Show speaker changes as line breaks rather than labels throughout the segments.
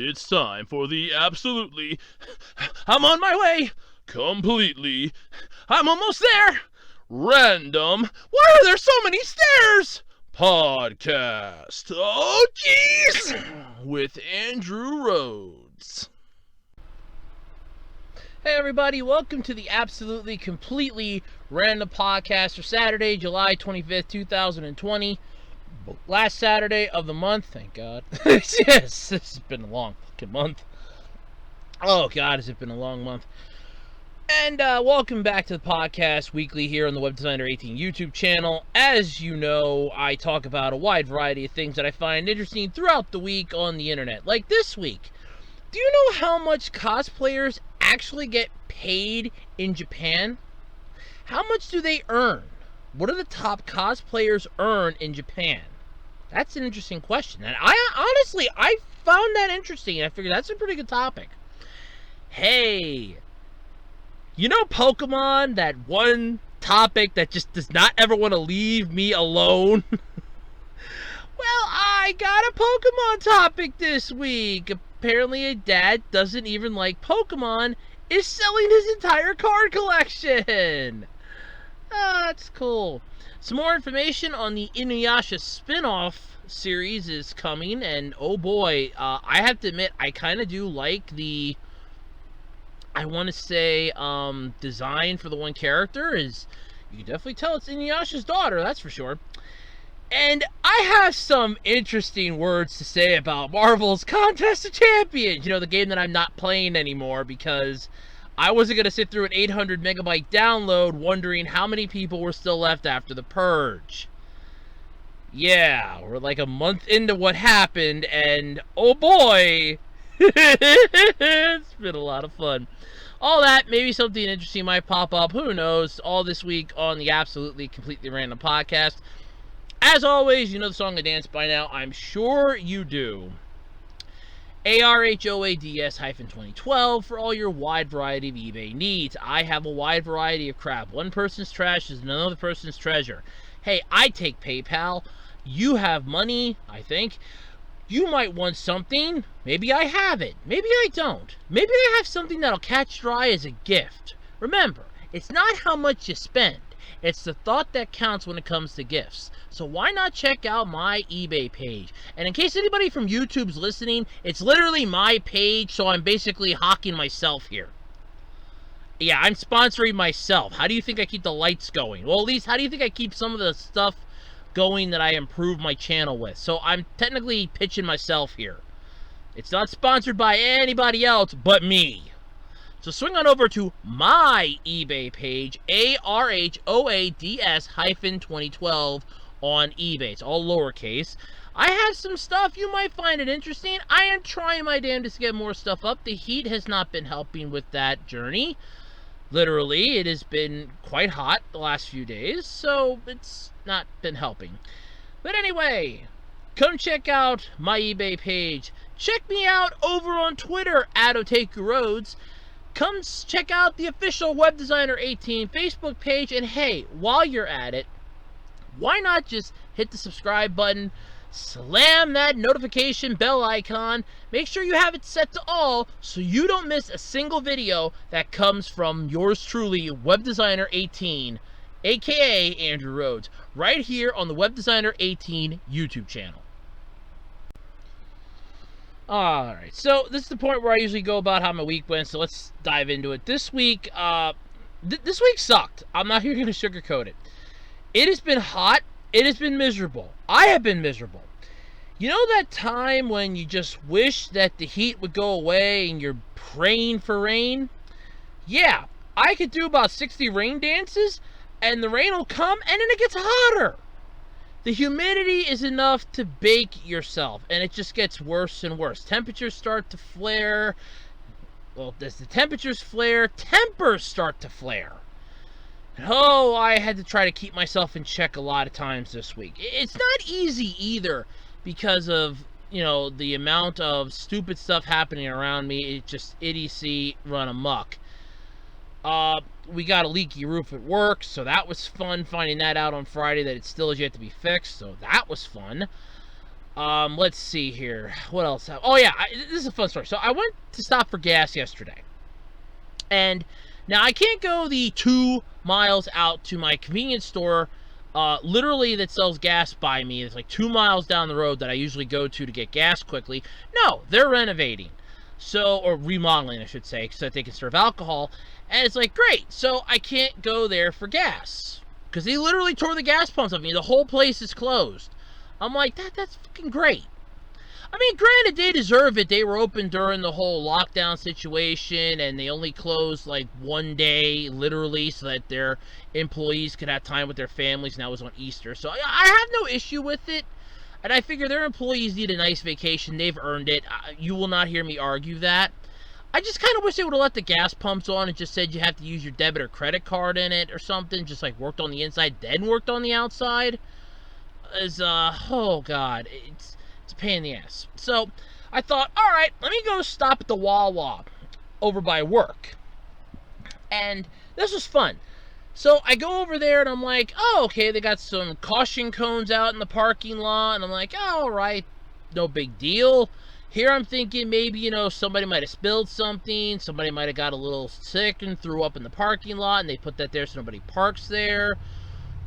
It's time for the absolutely... I'm on my way! Completely... I'm almost there! Random... Why are there so many stairs? Podcast. Oh, jeez! With Andrew Rhodes.
Hey everybody, welcome to the absolutely, completely random podcast for Saturday, July 25th, 2020. Last Saturday of the month, thank God. Yes, this has been a long fucking month. Oh God, has it been a long month. And welcome back to the podcast weekly here on the Web Designer 18 YouTube channel. As you know, I talk about a wide variety of things that I find interesting throughout the week on the internet. Like this week, do you know how much cosplayers actually get paid in Japan? How much do they earn? What do the top cosplayers earn in Japan? That's an interesting question. And I found that interesting, and I figured that's a pretty good topic. Hey, you know Pokemon, that one topic that just does not ever want to leave me alone? Well, I got a Pokemon topic this week. Apparently a dad doesn't even like Pokemon is selling his entire card collection. That's cool. Some more information on the Inuyasha Spinoff series is coming, and oh boy, I have to admit, I kind of do like the, I want to say, design for the one character. Is, you can definitely tell it's Inuyasha's daughter, that's for sure. And I have some interesting words to say about Marvel's Contest of Champions. You know, the game that I'm not playing anymore because I wasn't going to sit through an 800 megabyte download wondering how many people were still left after the purge. Yeah, we're like a month into what happened, and oh boy, it's been a lot of fun. All that, maybe something interesting might pop up, who knows, all this week on the Absolutely Completely Random Podcast. As always, you know the song and dance by now. I'm sure you do. ARHOADS-2012 for all your wide variety of eBay needs. I have a wide variety of crap. One person's trash is another person's treasure. Hey, I take PayPal. You have money, I think. You might want something. Maybe I have it. Maybe I don't. Maybe I have something that'll catch your eye as a gift. Remember, it's not how much you spend. It's the thought that counts when it comes to gifts. So why not check out my eBay page? And in case anybody from YouTube's listening, it's literally my page, so I'm basically hawking myself here. Yeah, I'm sponsoring myself. How do you think I keep the lights going? Well, at least, how do you think I keep some of the stuff going that I improve my channel with? So I'm technically pitching myself here. It's not sponsored by anybody else but me. So swing on over to my eBay page, ARHOADS-2012 on eBay. It's all lowercase. I have some stuff. You might find it interesting. I am trying my damnedest to get more stuff up. The heat has not been helping with that journey. Literally, it has been quite hot the last few days, so it's not been helping. But anyway, come check out my eBay page. Check me out over on Twitter, @OtakuRhodes. Come check out the official Web Designer 18 Facebook page, and hey, while you're at it, why not just hit the subscribe button, slam that notification bell icon, make sure you have it set to all so you don't miss a single video that comes from yours truly, Web Designer 18, aka Andrew Rhodes, right here on the Web Designer 18 YouTube channel. Alright, so this is the point where I usually go about how my week went, so let's dive into it. This week, this week sucked. I'm not here going to sugarcoat it. It has been hot. It has been miserable. I have been miserable. You know that time when you just wish that the heat would go away and you're praying for rain? Yeah, I could do about 60 rain dances, and the rain will come, and then it gets hotter. The humidity is enough to bake yourself, and it just gets worse and worse. Temperatures start to flare. Well, as the temperatures flare, tempers start to flare. And oh, I had to try to keep myself in check a lot of times this week. It's not easy either because of, you know, the amount of stupid stuff happening around me. It's just idiocy run amok. We got a leaky roof at work, so that was fun finding that out on Friday, that it still is yet to be fixed, so that was fun. Let's see here. What else? Oh yeah, this is a fun story. So I went to stop for gas yesterday, and now I can't go the 2 miles out to my convenience store, literally that sells gas by me. It's like 2 miles down the road that I usually go to get gas quickly. No, they're renovating, so or remodeling, I should say, so that they can serve alcohol. And it's like, great, so I can't go there for gas because they literally tore the gas pumps off me. The whole place is closed. I'm like, that's fucking great. I mean, granted, they deserve it. They were open during the whole lockdown situation, and they only closed like 1 day, literally, so that their employees could have time with their families, and that was on Easter. So I have no issue with it, and I figure their employees need a nice vacation. They've earned it. You will not hear me argue that. I just kind of wish they would have let the gas pumps on and just said you have to use your debit or credit card in it or something, just like worked on the inside, then worked on the outside. Oh god, it's a pain in the ass. So I thought, all right, let me go stop at the Wawa over by work, and this was fun. So I go over there and I'm like, oh, okay, they got some caution cones out in the parking lot, and I'm like, oh, all right, no big deal. Here I'm thinking maybe, somebody might have spilled something, somebody might have got a little sick and threw up in the parking lot, and they put that there so nobody parks there.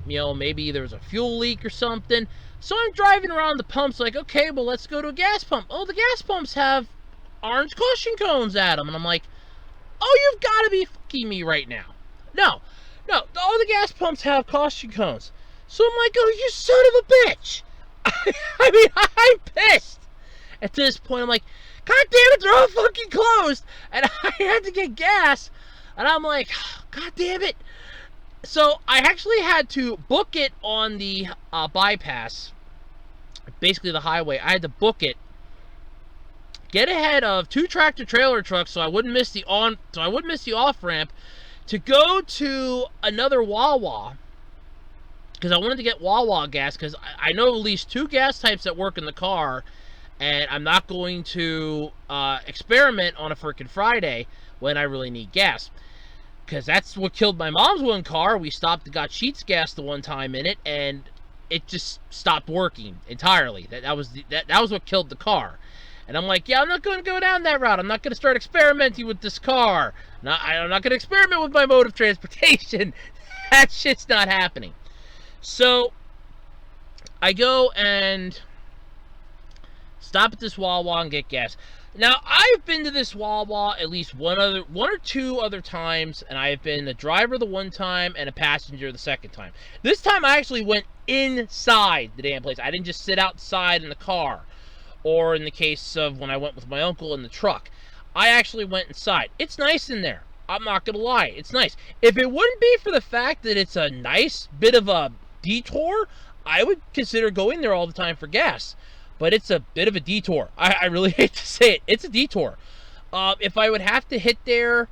Maybe there was a fuel leak or something. So I'm driving around the pumps like, okay, well, let's go to a gas pump. Oh, the gas pumps have orange caution cones at them. And I'm like, oh, you've got to be fucking me right now. No, all the gas pumps have caution cones. So I'm like, oh, you son of a bitch. I mean, I'm pissed. At this point, I'm like, god damn it, they're all fucking closed. And I had to get gas. And I'm like, god damn it. So I actually had to book it on the bypass, basically the highway. I had to book it, get ahead of 2 tractor trailer trucks, so I wouldn't miss the off ramp, to go to another Wawa, because I wanted to get Wawa gas, because I know at least 2 gas types that work in the car, and I'm not going to experiment on a frickin' Friday when I really need gas. Because that's what killed my mom's one car. We stopped and got Sheetz gas the one time in it, and it just stopped working entirely. That was what killed the car. And I'm like, yeah, I'm not going to go down that route. I'm not going to start experimenting with this car. I'm not going to experiment with my mode of transportation. That shit's not happening. So I go and stop at this Wawa and get gas. Now, I've been to this Wawa at least one or two other times, and I have been the driver the one time and a passenger the second time. This time, I actually went inside the damn place. I didn't just sit outside in the car, or in the case of when I went with my uncle in the truck. I actually went inside. It's nice in there. I'm not going to lie. It's nice. If it wouldn't be for the fact that it's a nice bit of a detour, I would consider going there all the time for gas. But it's a bit of a detour. I really hate to say it. It's a detour. If I would have to hit there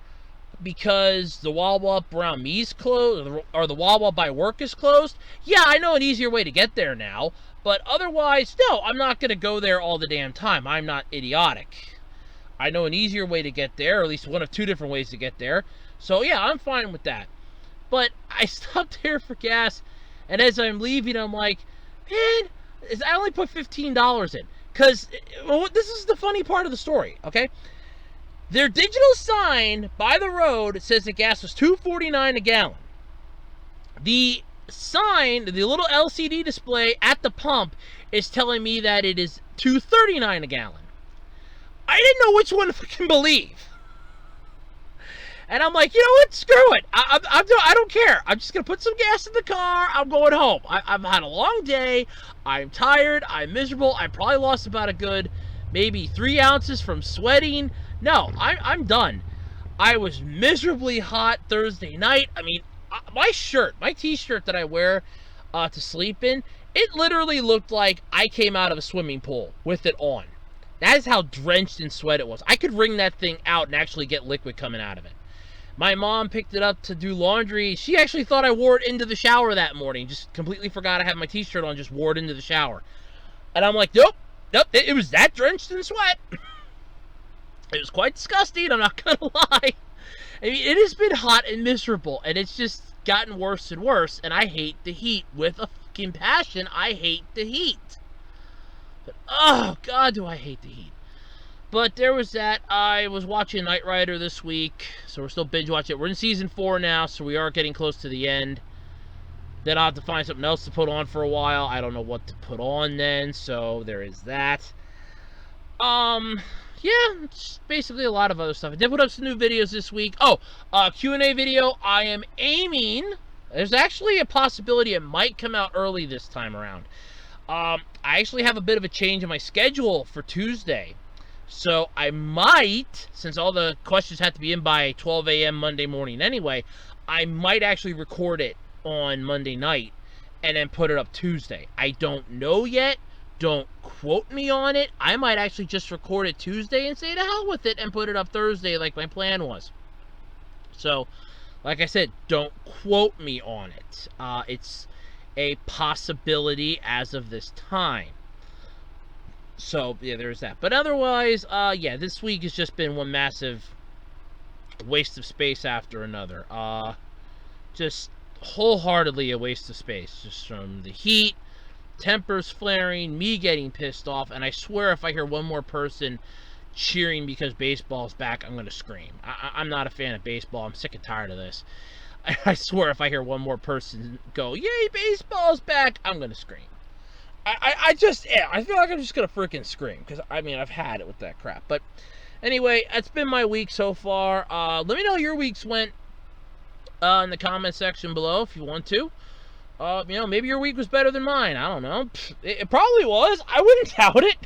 because the Wawa up around me is closed, or the Wawa by work is closed, yeah, I know an easier way to get there now. But otherwise, no, I'm not going to go there all the damn time. I'm not idiotic. I know an easier way to get there, or at least one of 2 different ways to get there. So, yeah, I'm fine with that. But I stopped there for gas, and as I'm leaving, I'm like, man, I only put $15 in. Because this is the funny part of the story, okay? Their digital sign by the road says that gas was $2.49 a gallon. The sign, the little LCD display at the pump, is telling me that it is $2.39 a gallon. I didn't know which one to fucking believe. And I'm like, you know what? Screw it. I don't care. I'm just going to put some gas in the car. I'm going home. I've had a long day. I'm tired. I'm miserable. I probably lost about a good maybe 3 ounces from sweating. No, I'm done. I was miserably hot Thursday night. I mean, my shirt, my t-shirt that I wear to sleep in, it literally looked like I came out of a swimming pool with it on. That is how drenched in sweat it was. I could wring that thing out and actually get liquid coming out of it. My mom picked it up to do laundry. She actually thought I wore it into the shower that morning. Just completely forgot I had my t-shirt on, just wore it into the shower. And I'm like, nope, it was that drenched in sweat. It was quite disgusting, I'm not gonna lie. I mean, it has been hot and miserable, and it's just gotten worse and worse, and I hate the heat. With a fucking passion, I hate the heat. But, oh, God, do I hate the heat. But there was that. I was watching Knight Rider this week, so we're still binge watching it. We're in season 4 now, so we are getting close to the end. Then I'll have to find something else to put on for a while. I don't know what to put on then, so there is that. Yeah, it's basically a lot of other stuff. I did put up some new videos this week. Oh, Q&A video. I am aiming. There's actually a possibility it might come out early this time around. I actually have a bit of a change in my schedule for Tuesday. So I might, since all the questions have to be in by 12 a.m. Monday morning anyway, I might actually record it on Monday night and then put it up Tuesday. I don't know yet. Don't quote me on it. I might actually just record it Tuesday and say to hell with it and put it up Thursday like my plan was. So, like I said, don't quote me on it. It's a possibility as of this time. So, yeah, there's that. But otherwise, yeah, this week has just been one massive waste of space after another. Just wholeheartedly a waste of space. Just from the heat, tempers flaring, me getting pissed off, and I swear if I hear one more person cheering because baseball's back, I'm going to scream. I'm not a fan of baseball. I'm sick and tired of this. I swear if I hear one more person go, yay, baseball's back, I'm going to scream. I feel like I'm just going to freaking scream, because, I mean, I've had it with that crap. But, anyway, that's been my week so far. Let me know how your weeks went in the comment section below if you want to. You know, maybe your week was better than mine. I don't know. It probably was. I wouldn't doubt it.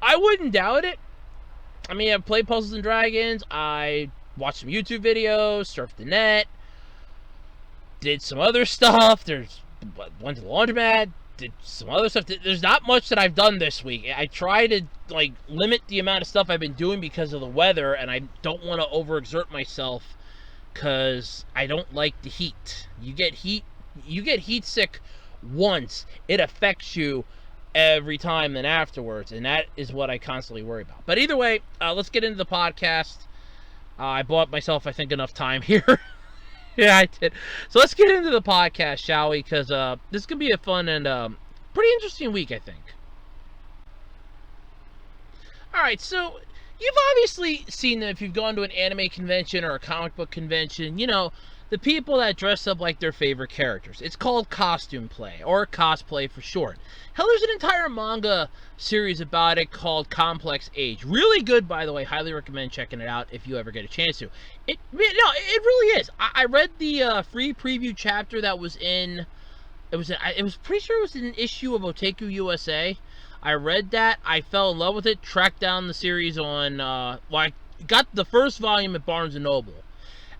I wouldn't doubt it. I mean, I've played Puzzles and Dragons. I watched some YouTube videos, surfed the net, did some other stuff. Went to the laundromat, did some other stuff. There's not much that I've done this week. I try to, like, limit the amount of stuff I've been doing because of the weather, and I don't want to overexert myself because I don't like the heat. You get heat sick once, it affects you every time then afterwards, and that is what I constantly worry about. But either way, let's get into the podcast. I bought myself, I think, enough time here. Yeah, I did. So let's get into the podcast, shall we? Because this could be a fun and pretty interesting week, I think. Alright, so you've obviously seen them if you've gone to an anime convention or a comic book convention. You know, the people that dress up like their favorite characters. It's called costume play, or cosplay for short. Hell, there's an entire manga series about it called Complex Age. Really good, by the way. Highly recommend checking it out if you ever get a chance to. It really is. I read the free preview chapter that was in. It was pretty sure it was an issue of Otaku USA. I read that. I fell in love with it. Tracked down the series on. I got the first volume at Barnes & Noble.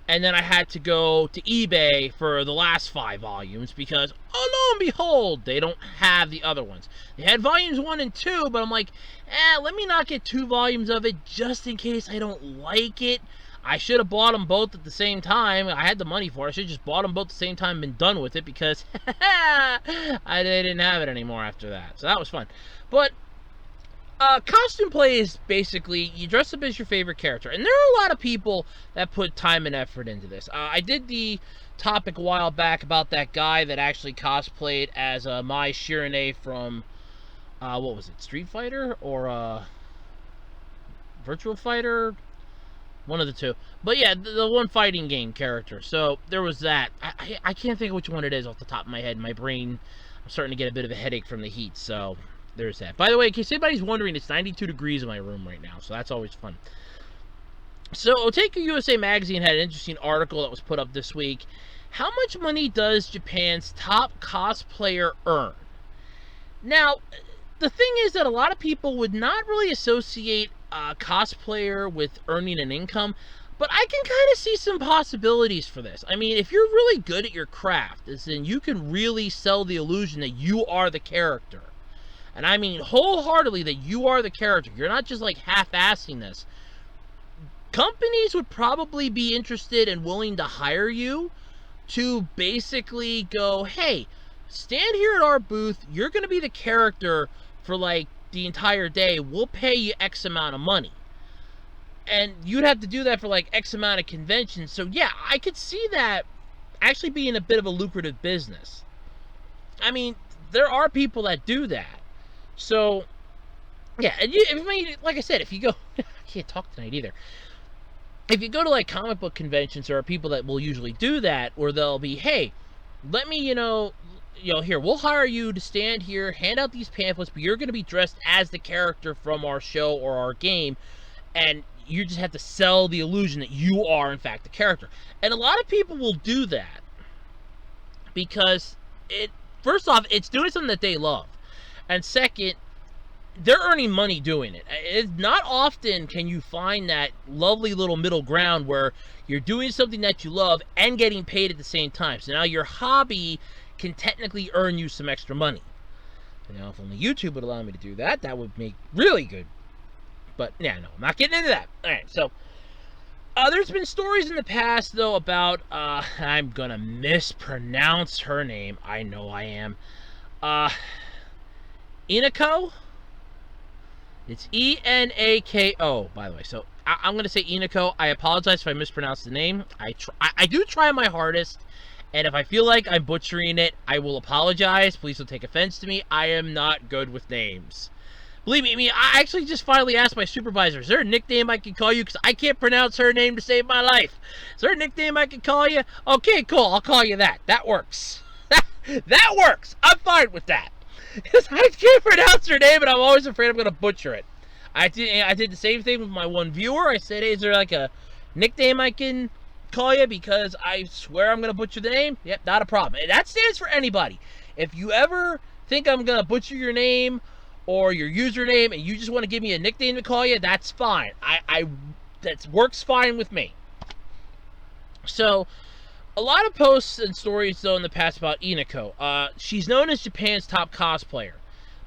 And then I had to go to eBay for the last 5 volumes because, oh lo and behold, they don't have the other ones. They had volumes 1 and 2, but I'm like, let me not get 2 volumes of it just in case I don't like it. I should have bought them both at the same time. I had the money for it. I should have just bought them both at the same time and been done with it because they didn't have it anymore after that. So that was fun. But costume play is basically you dress up as your favorite character, and there are a lot of people that put time and effort into this. I did the topic a while back about that guy that actually cosplayed as Mai Shirane from what was it, Street Fighter or Virtual Fighter, one of the two. But yeah, the one fighting game character. So there was that. I can't think of which one it is off the top of my head. My brain, I'm starting to get a bit of a headache from the heat, so there's that. By the way, in case anybody's wondering, it's 92 degrees in my room right now, so that's always fun. So, Otaku USA Magazine had an interesting article that was put up this week. How much money does Japan's top cosplayer earn? Now, the thing is that a lot of people would not really associate a cosplayer with earning an income, but I can kind of see some possibilities for this. I mean, if you're really good at your craft, then you can really sell the illusion that you are the character. And I mean wholeheartedly that you are the character. You're not just like half-assing this. Companies would probably be interested and willing to hire you to basically go, hey, stand here at our booth. You're going to be the character for like the entire day. We'll pay you X amount of money. And you'd have to do that for like X amount of conventions. So yeah, I could see that actually being a bit of a lucrative business. I mean, there are people that do that. So, yeah, and I mean, like I said, if you go, I can't talk tonight either. If you go to like comic book conventions, there are people that will usually do that, where they'll be, hey, let me, here, we'll hire you to stand here, hand out these pamphlets, but you're going to be dressed as the character from our show or our game, and you just have to sell the illusion that you are, in fact, the character. And a lot of people will do that because first off, it's doing something that they love. And second, they're earning money doing it. It's not often can you find that lovely little middle ground where you're doing something that you love and getting paid at the same time. So now your hobby can technically earn you some extra money. Now, if only YouTube would allow me to do that, that would make really good. But, yeah, no, I'm not getting into that. All right, so there's been stories in the past, though, about, I'm going to mispronounce her name. I know I am. Enako? It's Enako, by the way. So I'm going to say Enako. I apologize if I mispronounce the name. I do try my hardest, and if I feel like I'm butchering it, I will apologize. Please don't take offense to me. I am not good with names. Believe me, I actually just finally asked my supervisor, is there a nickname I can call you? Because I can't pronounce her name to save my life. Is there a nickname I can call you? Okay, cool. I'll call you that. That works. That works. I'm fine with that. Because I can't pronounce her name, and I'm always afraid I'm going to butcher it. I did the same thing with my one viewer. I said, hey, is there like a nickname I can call you? Because I swear I'm going to butcher the name. Yep, not a problem. And that stands for anybody. If you ever think I'm going to butcher your name or your username and you just want to give me a nickname to call you, that's fine. That works fine with me. So, a lot of posts and stories, though, in the past about Enako. She's known as Japan's top cosplayer.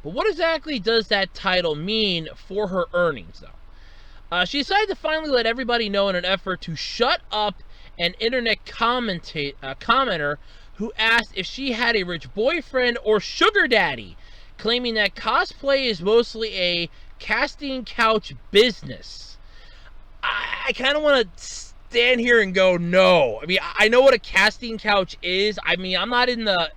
But what exactly does that title mean for her earnings, though? She decided to finally let everybody know in an effort to shut up an internet commenter who asked if she had a rich boyfriend or sugar daddy, claiming that cosplay is mostly a casting couch business. I kind of want to stand here and go, no. I mean, I know what a casting couch is. I mean, I'm not in the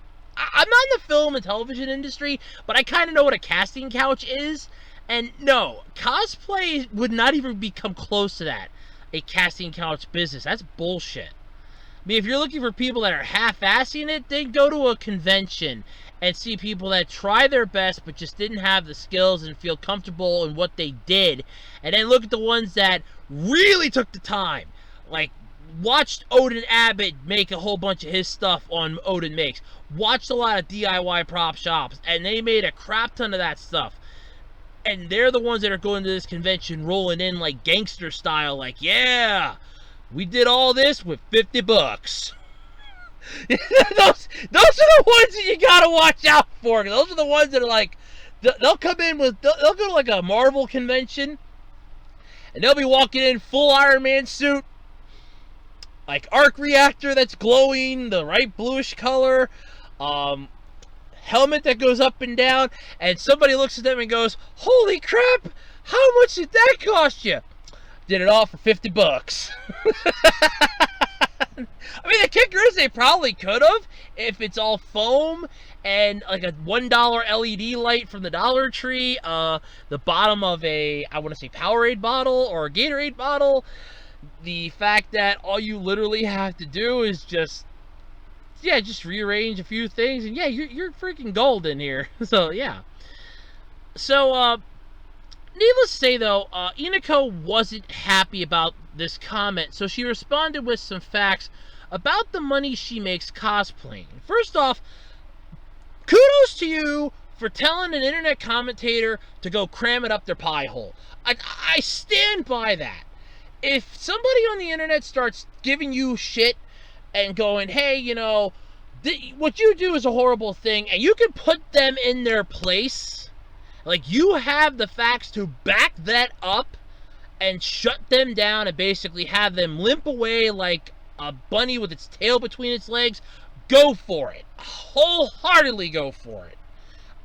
film and television industry, but I kind of know what a casting couch is. And no, cosplay would not even become close to that. A casting couch business. That's bullshit. I mean, if you're looking for people that are half-assing it, then go to a convention and see people that try their best but just didn't have the skills and feel comfortable in what they did. And then look at the ones that really took the time. Like, watched Odin Abbott make a whole bunch of his stuff on Odin Makes. Watched a lot of DIY prop shops, and they made a crap ton of that stuff. And they're the ones that are going to this convention rolling in like gangster style, like, yeah, we did all this with $50. those are the ones that you gotta watch out for. Those are the ones that are like, they'll come in with, they'll go to like a Marvel convention, and they'll be walking in full Iron Man suit, like arc reactor that's glowing, the right bluish color, helmet that goes up and down, and somebody looks at them and goes, holy crap, how much did that cost you? Did it all for $50. I mean, the kicker is they probably could have if it's all foam and like a $1 LED light from the Dollar Tree, the bottom of a, I want to say Powerade bottle or a Gatorade bottle. The fact that all you literally have to do is just rearrange a few things, and yeah, you're freaking golden here. So yeah. So needless to say, though, Enako wasn't happy about this comment, so she responded with some facts about the money she makes cosplaying. First off, kudos to you for telling an internet commentator to go cram it up their pie hole. I stand by that. If somebody on the internet starts giving you shit and going, hey, you know, what you do is a horrible thing, and you can put them in their place, like you have the facts to back that up and shut them down and basically have them limp away like a bunny with its tail between its legs, go for it. Wholeheartedly go for it.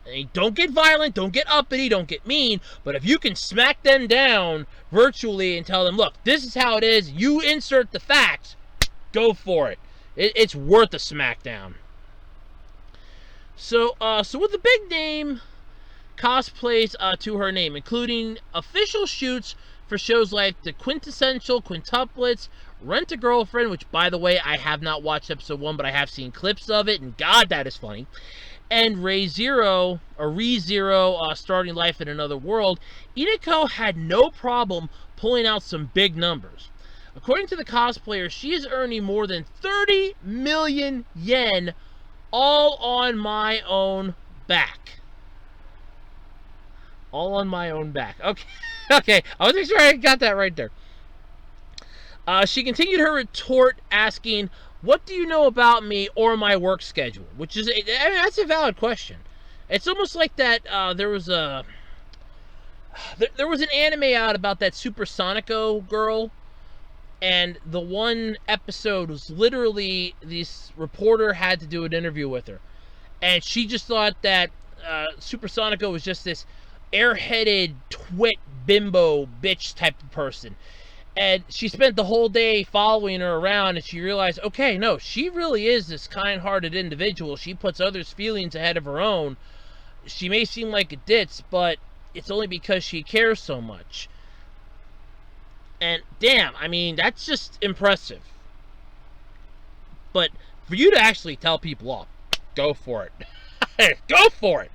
And don't get violent, don't get uppity, don't get mean, but if you can smack them down virtually and tell them, look, this is how it is, you insert the facts, go for it. It's worth a smackdown. So with the big name cosplays to her name, including official shoots for shows like The Quintessential Quintuplets, Rent a Girlfriend, which, by the way, I have not watched episode 1, but I have seen clips of it, and God, that is funny, and ReZero, Starting Life in Another World. Enako had no problem pulling out some big numbers. According to the cosplayer, she is earning more than 30 million yen all on my own back. All on my own back. Okay, okay. I wasn't sure I got that right there. She continued her retort asking, "What do you know about me or my work schedule?" Which is, that's a valid question. It's almost like that. There was an anime out about that Supersonico girl, and the one episode was literally this reporter had to do an interview with her, and she just thought that Supersonico was just this airheaded twit bimbo bitch type of person. And she spent the whole day following her around, and she realized, okay, no, she really is this kind-hearted individual. She puts others' feelings ahead of her own. She may seem like a ditz, but it's only because she cares so much. And damn, I mean, that's just impressive. But for you to actually tell people off, go for it. Go for it.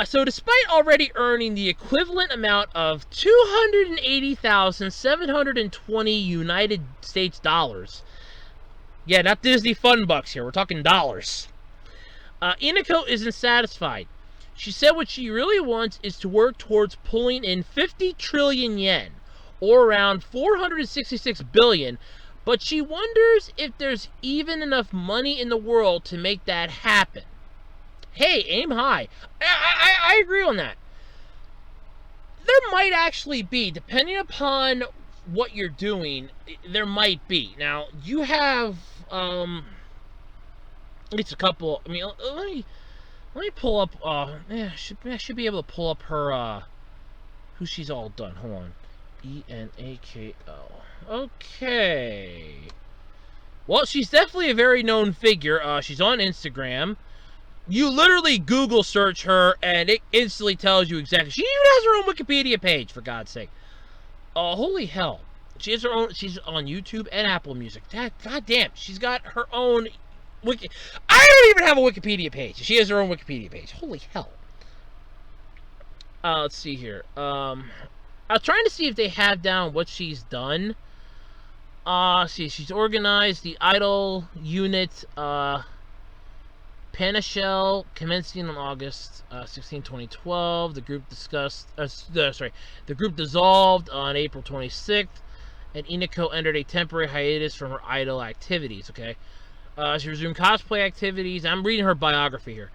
So despite already earning the equivalent amount of 280,720 United States dollars, yeah, not Disney fun bucks here, we're talking dollars, Enako isn't satisfied. She said what she really wants is to work towards pulling in 50 trillion yen, or around 466 billion, but she wonders if there's even enough money in the world to make that happen. Hey, aim high. I agree on that. There might actually be, depending upon what you're doing, there might be. Now, you have, it's a couple, I mean, let me pull up, I should be able to pull up her, who she's all done. Hold on. Enako. Okay. Well, she's definitely a very known figure. She's on Instagram. You literally Google search her, and it instantly tells you exactly. She even has her own Wikipedia page, for God's sake. Holy hell. She has her own, she's on YouTube and Apple Music. God damn, she's got her own I don't even have a Wikipedia page. She has her own Wikipedia page. Holy hell. Let's see here. I was trying to see if they have down what she's done. See, she's organized the Idol unit, Panashell, commencing on August 16, 2012. The group the group dissolved on April 26th, and Enako entered a temporary hiatus from her idol activities. Okay, she resumed cosplay activities. I'm reading her biography here,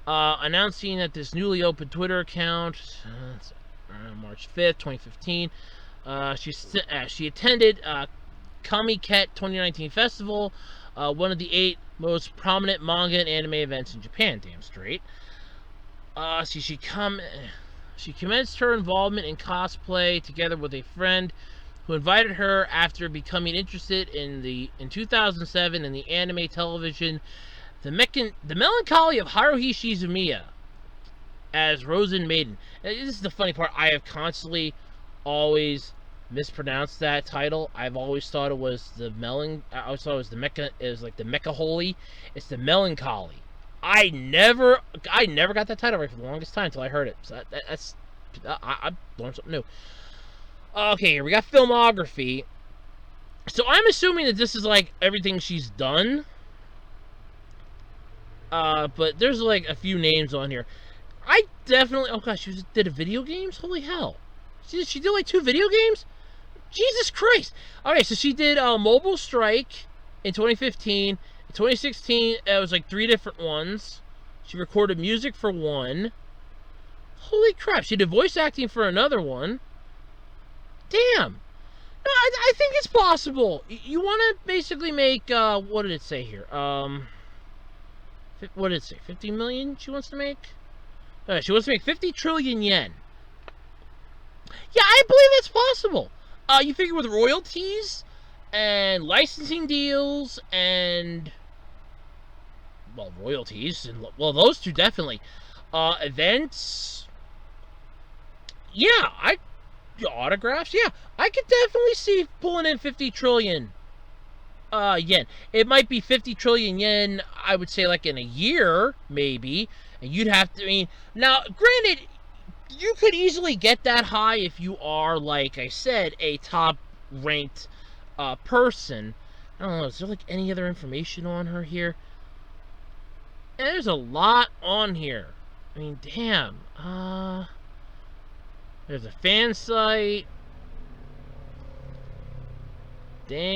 announcing that this newly opened Twitter account, March 5th, 2015. She attended Kamiket 2019 festival, one of the 8 most prominent manga and anime events in Japan. Damn straight. She commenced her involvement in cosplay together with a friend who invited her after becoming interested in 2007 in the anime television The Melancholy of Haruhi Shizumiya as Rosen Maiden. And this is the funny part. I have constantly always mispronounced that title. I've always thought it was the I always thought it was the Mecha. It was like the Mecha Holy. It's the Melancholy. I never got that title right for the longest time until I heard it. So I learned something new. Okay, here we got filmography. So I'm assuming that this is like everything she's done. But there's like a few names on here. I definitely. Oh gosh, she did a video games. Holy hell! She did like 2 video games. Jesus Christ! Okay, so she did Mobile Strike in 2015. In 2016, it was like 3 different ones. She recorded music for one. Holy crap! She did voice acting for another one. Damn! No, I think it's possible. You want to basically make what did it say here? What did it say? 50 million? She wants to make. She wants to make 50 trillion yen. Yeah, I believe that's possible. You figure with royalties and licensing deals and, well, royalties and, well, those two definitely. Events, yeah, autographs, yeah, I could definitely see pulling in 50 trillion yen. It might be 50 trillion yen, I would say, like in a year, maybe. And you'd have to, I mean, now, granted, you could easily get that high if you are, like I said, a top-ranked person. I don't know, is there, like, any other information on her here? And there's a lot on here. I mean, damn. There's a fan site. Damn.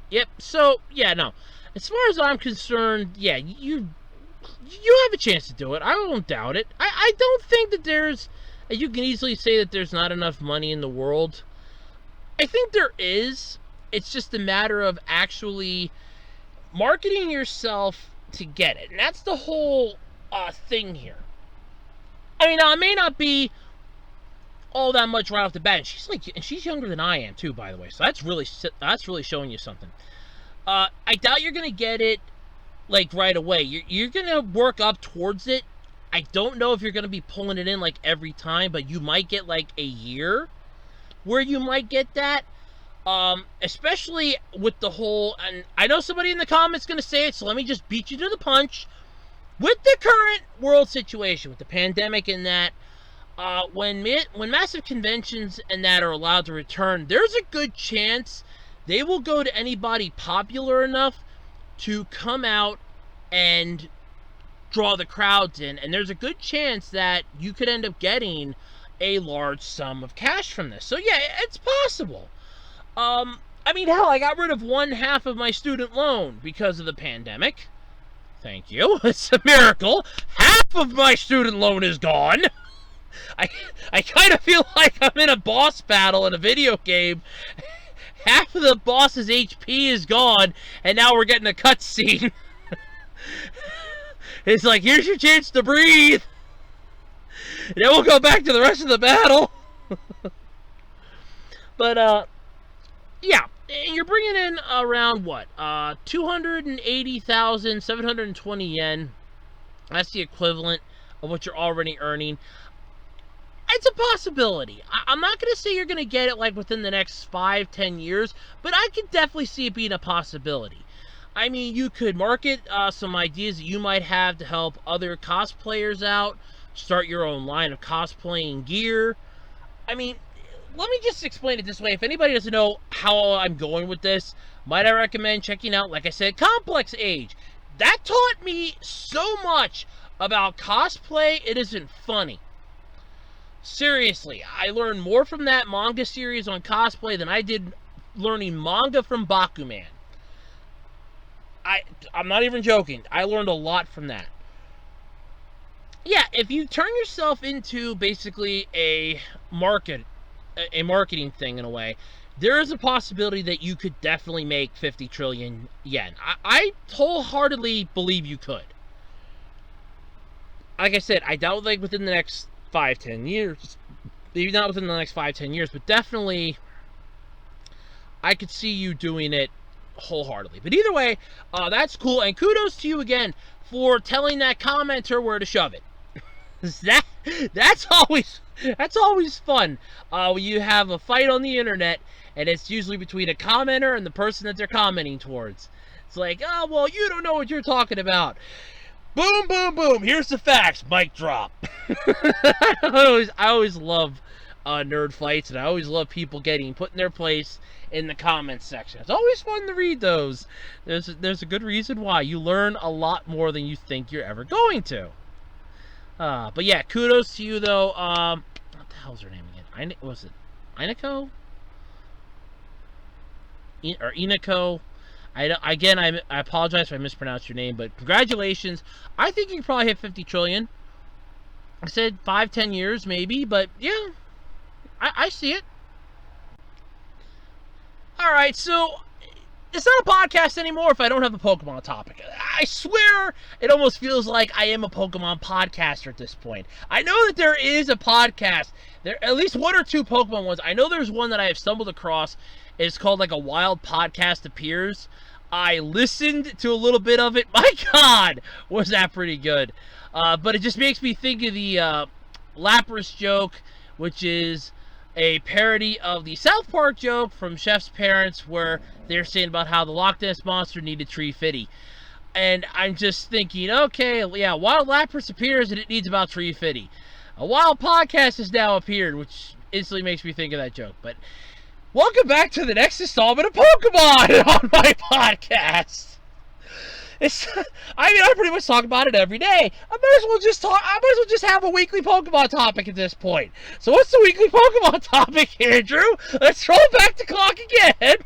Yep, so, yeah, no. As far as I'm concerned, yeah, you have a chance to do it. I won't doubt it. I don't think that there's... You can easily say that there's not enough money in the world. I think there is. It's just a matter of actually marketing yourself to get it. And that's the whole thing here. I mean, now, it may not be all that much right off the bat. And she's younger than I am, too, by the way. So that's really showing you something. I doubt you're going to get it, like, right away. You're going to work up towards it. I don't know if you're going to be pulling it in, like, every time, but you might get, like, a year where you might get that. Especially with the whole, and I know somebody in the comments going to say it, so let me just beat you to the punch. With the current world situation, with the pandemic and that, when massive conventions and that are allowed to return, there's a good chance they will go to anybody popular enough to come out and draw the crowds in, and there's a good chance that you could end up getting a large sum of cash from this. So yeah, it's possible. I mean, hell, I got rid of one half of my student loan because of the pandemic. Thank you. It's a miracle. Half of my student loan is gone. I kind of feel like I'm in a boss battle in a video game. Half of the boss's HP is gone, and now we're getting a cutscene. It's like, here's your chance to breathe. And then we'll go back to the rest of the battle. But, yeah. And you're bringing in around, what? 280,720 yen. That's the equivalent of what you're already earning. It's a possibility. I'm not going to say you're going to get it, like, within the next 5-10 years, but I could definitely see it being a possibility. I mean, you could market some ideas that you might have to help other cosplayers out, start your own line of cosplaying gear. I mean, let me just explain it this way. If anybody doesn't know how I'm going with this, might I recommend checking out, like I said, Complex Age. That taught me so much about cosplay, it isn't funny. Seriously, I learned more from that manga series on cosplay than I did learning manga from Bakuman. I'm not even joking. I learned a lot from that. Yeah, if you turn yourself into basically a marketing thing in a way, there is a possibility that you could definitely make 50 trillion yen. I wholeheartedly believe you could. Like I said, I doubt like within the next 5-10 years. Maybe not within the next 5-10 years, but definitely I could see you doing it wholeheartedly. But either way, that's cool, and kudos to you again for telling that commenter where to shove it. That's always fun when you have a fight on the internet, and it's usually between a commenter and the person that they're commenting towards. It's like, oh well, you don't know what you're talking about. Boom, boom, boom. Here's the facts. Mic drop. I always love nerd fights, and I always love people getting put in their place in the comments section. It's always fun to read those. There's a good reason why. You learn a lot more than you think you're ever going to. But yeah, kudos to you though. What the hell's her name again? Was it Enako? Or Enako? I apologize if I mispronounced your name, but congratulations. I think you can probably hit 50 trillion. I said 5-10 years maybe, but yeah, I see it. Alright, so it's not a podcast anymore if I don't have a Pokemon topic. I swear it almost feels like I am a Pokemon podcaster at this point. I know that there is a podcast There at least one or two Pokemon ones. I know there's one that I have stumbled across. It's called like a Wild Podcast Appears. I listened to a little bit of it. My God, was that pretty good. But it just makes me think of the Lapras joke, which is a parody of the South Park joke from Chef's Parents, where they're saying about how the Loch Ness Monster needed Tree Fitty. And I'm just thinking, okay, yeah, Wild Lapras appears and it needs about Tree Fitty. A Wild Podcast has now appeared, which instantly makes me think of that joke. But welcome back to the next installment of Pokemon on my podcast. I pretty much talk about it every day. I might as well just have a weekly Pokemon topic at this point. So what's the weekly Pokemon topic, Andrew? Let's roll back the clock again.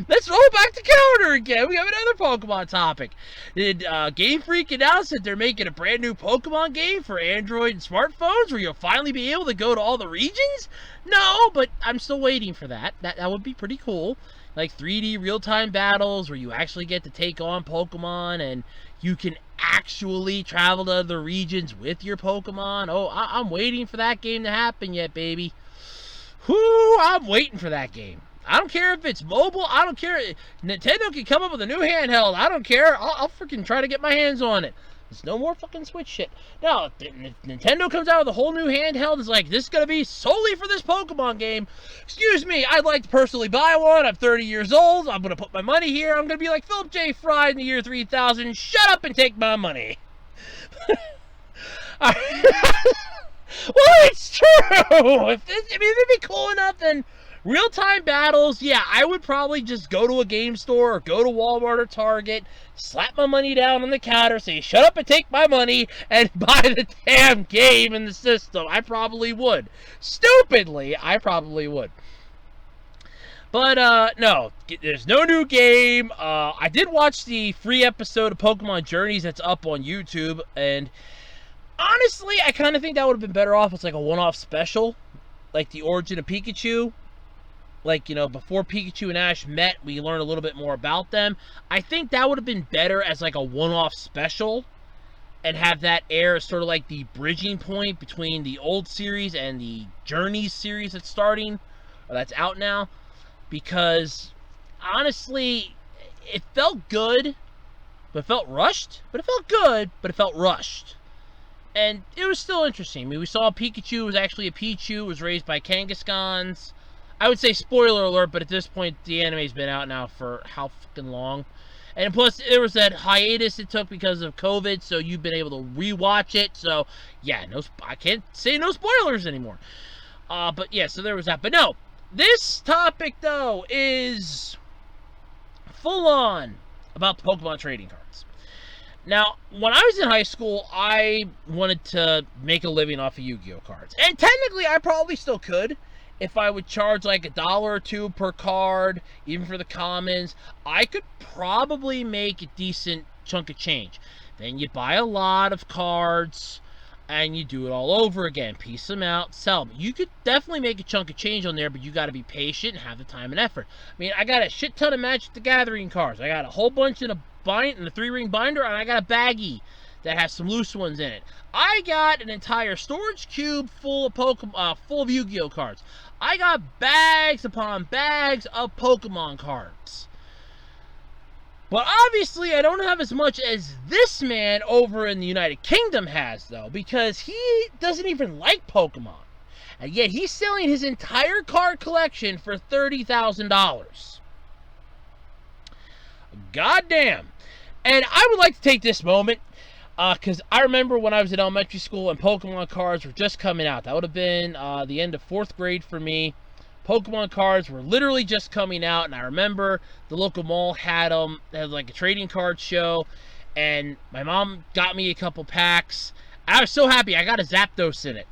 Let's roll back the calendar again. We have another Pokemon topic. Did Game Freak announce that they're making a brand new Pokemon game for Android and smartphones where you'll finally be able to go to all the regions? No, but I'm still waiting for that. That would be pretty cool. Like 3D real-time battles where you actually get to take on Pokemon and you can actually travel to other regions with your Pokemon. Oh, I'm waiting for that game to happen yet, baby. Whoo, I'm waiting for that game. I don't care if it's mobile. I don't care. Nintendo can come up with a new handheld. I don't care. I'll freaking try to get my hands on it. There's no more fucking Switch shit. Now, Nintendo comes out with a whole new handheld. It's like, this is going to be solely for this Pokemon game. Excuse me, I'd like to personally buy one. I'm 30 years old. I'm going to put my money here. I'm going to be like Philip J. Fry in the year 3000. Shut up and take my money. Well, it's true. If it'd be cool enough, then real-time battles, yeah, I would probably just go to a game store or go to Walmart or Target, slap my money down on the counter, say, shut up and take my money, and buy the damn game in the system. I probably would. Stupidly, I probably would. But, no, there's no new game. I did watch the free episode of Pokemon Journeys that's up on YouTube, and honestly, I kind of think that would have been better off as like a one-off special, like the origin of Pikachu. Like, you know, before Pikachu and Ash met, we learned a little bit more about them. I think that would have been better as like a one-off special and have that air as sort of like the bridging point between the old series and the Journeys series that's starting, or that's out now. Because, honestly, it felt good, but it felt rushed. But it felt good, but it felt rushed. And it was still interesting. I mean, we saw Pikachu was actually a Pichu, was raised by Kangaskhan's. I would say spoiler alert, but at this point, the anime's been out now for how fucking long? And plus, there was that hiatus it took because of COVID, so you've been able to rewatch it. So, yeah, I can't say no spoilers anymore. But yeah, so there was that. But no, this topic, though, is full on about the Pokemon trading cards. Now, when I was in high school, I wanted to make a living off of Yu-Gi-Oh cards. And technically, I probably still could. If I would charge like $1 or $2 per card, even for the commons, I could probably make a decent chunk of change. Then you buy a lot of cards, and you do it all over again. Piece them out, sell them. You could definitely make a chunk of change on there, but you got to be patient and have the time and effort. I mean, I got a shit ton of Magic the Gathering cards. I got a whole bunch in a 3-ring binder, and I got a baggie that has some loose ones in it. I got an entire storage cube full of full of Yu-Gi-Oh cards. I got bags upon bags of Pokemon cards. But obviously, I don't have as much as this man over in the United Kingdom has, though, because he doesn't even like Pokemon. And yet, he's selling his entire card collection for $30,000. Goddamn. And I would like to take this moment, because I remember when I was in elementary school and Pokemon cards were just coming out. That would have been the end of 4th grade for me. Pokemon cards were literally just coming out, and I remember the local mall had them. They had like a trading card show, and my mom got me a couple packs. I was so happy. I got a Zapdos in it.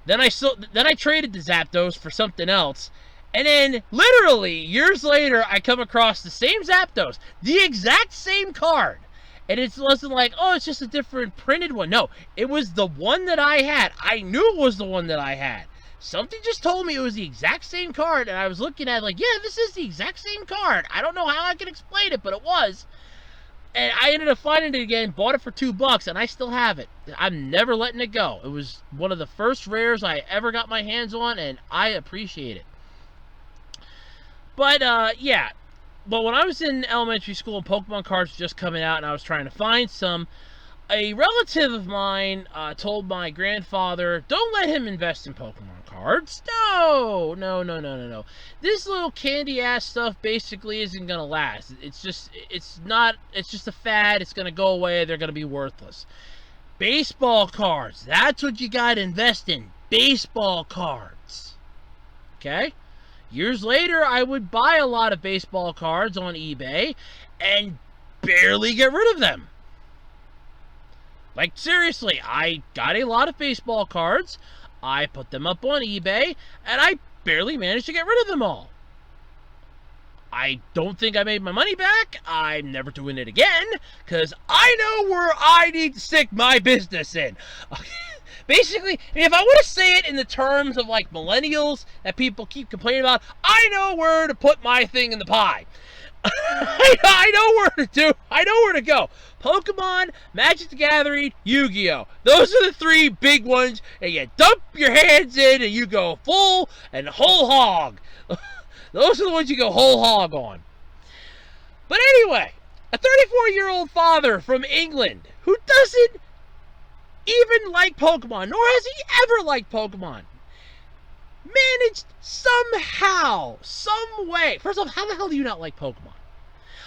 Then I traded the Zapdos for something else, and then literally years later, I come across the same Zapdos, the exact same card. And it wasn't like, oh, it's just a different printed one. No, it was the one that I had. I knew it was the one that I had. Something just told me it was the exact same card, and I was looking at it like, yeah, this is the exact same card. I don't know how I can explain it, but it was. And I ended up finding it again, bought it for $2, and I still have it. I'm never letting it go. It was one of the first rares I ever got my hands on, and I appreciate it. But, yeah. But when I was in elementary school and Pokemon cards were just coming out and I was trying to find some, a relative of mine told my grandfather, don't let him invest in Pokemon cards. No. This little candy-ass stuff basically isn't going to last. It's just a fad. It's going to go away. They're going to be worthless. Baseball cards, that's what you got to invest in. Baseball cards. Okay? Years later, I would buy a lot of baseball cards on eBay and barely get rid of them. Like, seriously, I got a lot of baseball cards, I put them up on eBay, and I barely managed to get rid of them all. I don't think I made my money back. I'm never doing it again, because I know where I need to stick my business in. Basically, if I want to say it in the terms of, like, millennials that people keep complaining about, I know where to put my thing in the pie. I know where to go. Pokemon, Magic the Gathering, Yu-Gi-Oh! Those are the three big ones, and you dump your hands in and you go full and whole hog. Those are the ones you go whole hog on. But anyway, a 34-year-old father from England who doesn't even like Pokemon, nor has he ever liked Pokemon, managed somehow, some way. First off, how the hell do you not like Pokemon?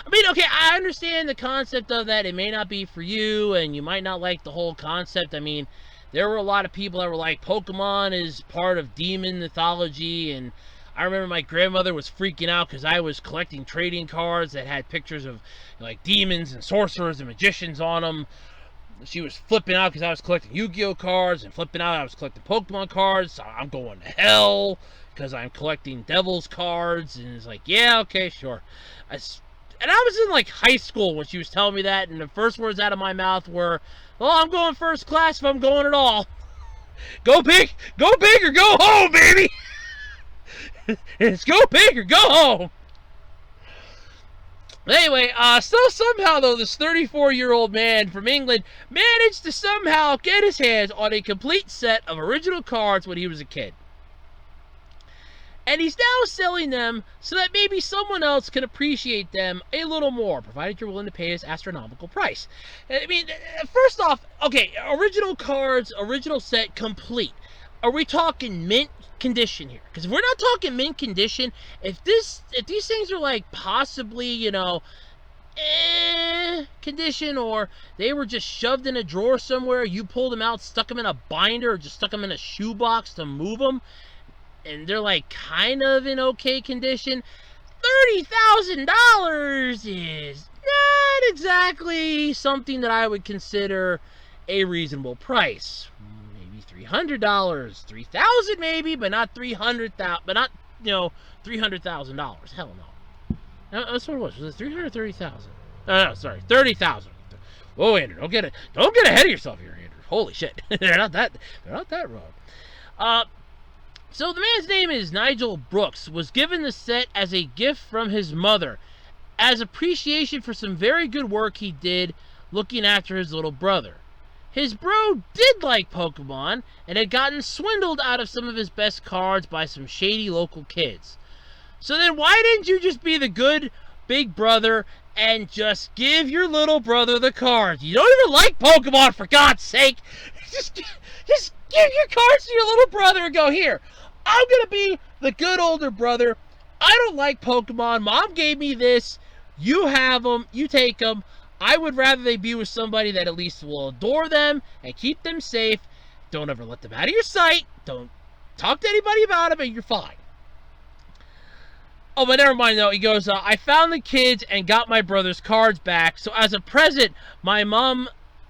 I mean, okay, I understand the concept of that. It may not be for you, and you might not like the whole concept. I mean, there were a lot of people that were like, Pokemon is part of demon mythology, and I remember my grandmother was freaking out because I was collecting trading cards that had pictures of, like, demons and sorcerers and magicians on them. She was flipping out because I was collecting Yu-Gi-Oh cards, and flipping out I was collecting Pokemon cards. So I'm going to hell because I'm collecting Devil's cards. And it's like, yeah, okay, sure. And I was in, like, high school when she was telling me that, and the first words out of my mouth were, well, I'm going first class if I'm going at all. Go big or go home, baby. It's go big or go home. Anyway, so somehow, though, this 34-year-old man from England managed to somehow get his hands on a complete set of original cards when he was a kid. And he's now selling them so that maybe someone else can appreciate them a little more, provided you're willing to pay his astronomical price. I mean, first off, okay, original cards, original set, complete. Are we talking mint condition here? Because if we're not talking mint condition, if these things are like possibly, you know, condition, or they were just shoved in a drawer somewhere, you pulled them out, stuck them in a binder, or just stuck them in a shoebox to move them, and they're like kind of in okay condition, $30,000 is not exactly something that I would consider a reasonable price. Maybe $300, $3,000 maybe, but not $300,000. But not, you know, $300,000. Hell no. That's what it was. Was it $300,000 or $30,000? No, sorry, $30,000. Whoa, Andrew, don't get ahead of yourself here, Andrew. Holy shit, they're not that wrong. So the man's name is Nigel Brooks, was given the set as a gift from his mother, as appreciation for some very good work he did looking after his little brother. His bro did like Pokemon, and had gotten swindled out of some of his best cards by some shady local kids. So then why didn't you just be the good big brother and just give your little brother the cards? You don't even like Pokemon, for God's sake! Just give your cards to your little brother and go, here, I'm gonna be the good older brother. I don't like Pokemon. Mom gave me this. You have them. You take them. I would rather they be with somebody that at least will adore them and keep them safe. Don't ever let them out of your sight. Don't talk to anybody about them, and you're fine. Oh, but never mind, though. He goes, I found the kids and got my brother's cards back. So as a present, my mom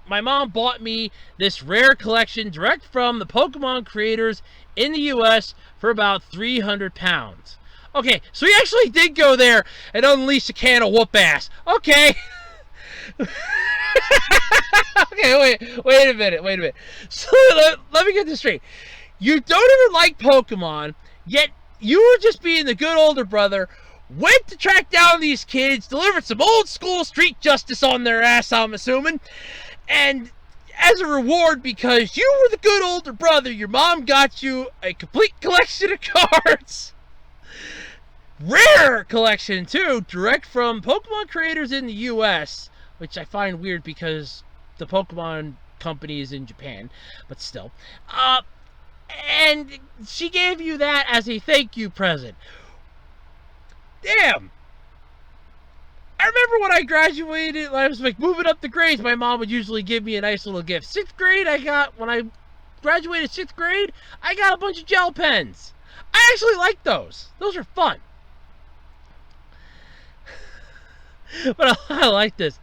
bought me this rare collection direct from the Pokemon creators in the U.S. for about 300 pounds. Okay, so he actually did go there and unleash a can of whoop ass. Okay. Okay, wait a minute. So let me get this straight. You don't even like Pokemon, yet you were just being the good older brother, went to track down these kids, delivered some old school street justice on their ass, I'm assuming, and as a reward, because you were the good older brother, your mom got you a complete collection of cards. Rare collection, too, direct from Pokemon creators in the U.S., which I find weird because the Pokemon company is in Japan, but still. And she gave you that as a thank you present. Damn. I remember when I graduated, I was like moving up the grades, my mom would usually give me a nice little gift. 6th grade, when I graduated 6th grade, I got a bunch of gel pens. I actually like those. Those are fun. But I like this.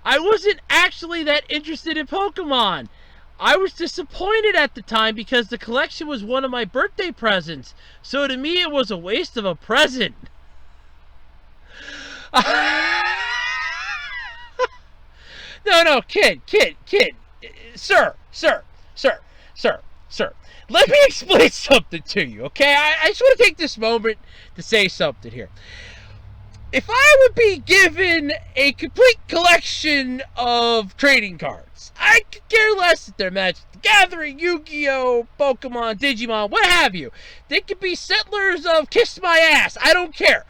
I wasn't actually that interested in Pokemon. I was disappointed at the time because the collection was one of my birthday presents. So to me, it was a waste of a present. No, kid. Sir. Let me explain something to you, okay? I just want to take this moment to say something here. If I would be given a complete collection of trading cards, I could care less if they're Magic the Gathering, Yu-Gi-Oh!, Pokemon, Digimon, what have you. They could be settlers of Kiss My Ass. I don't care.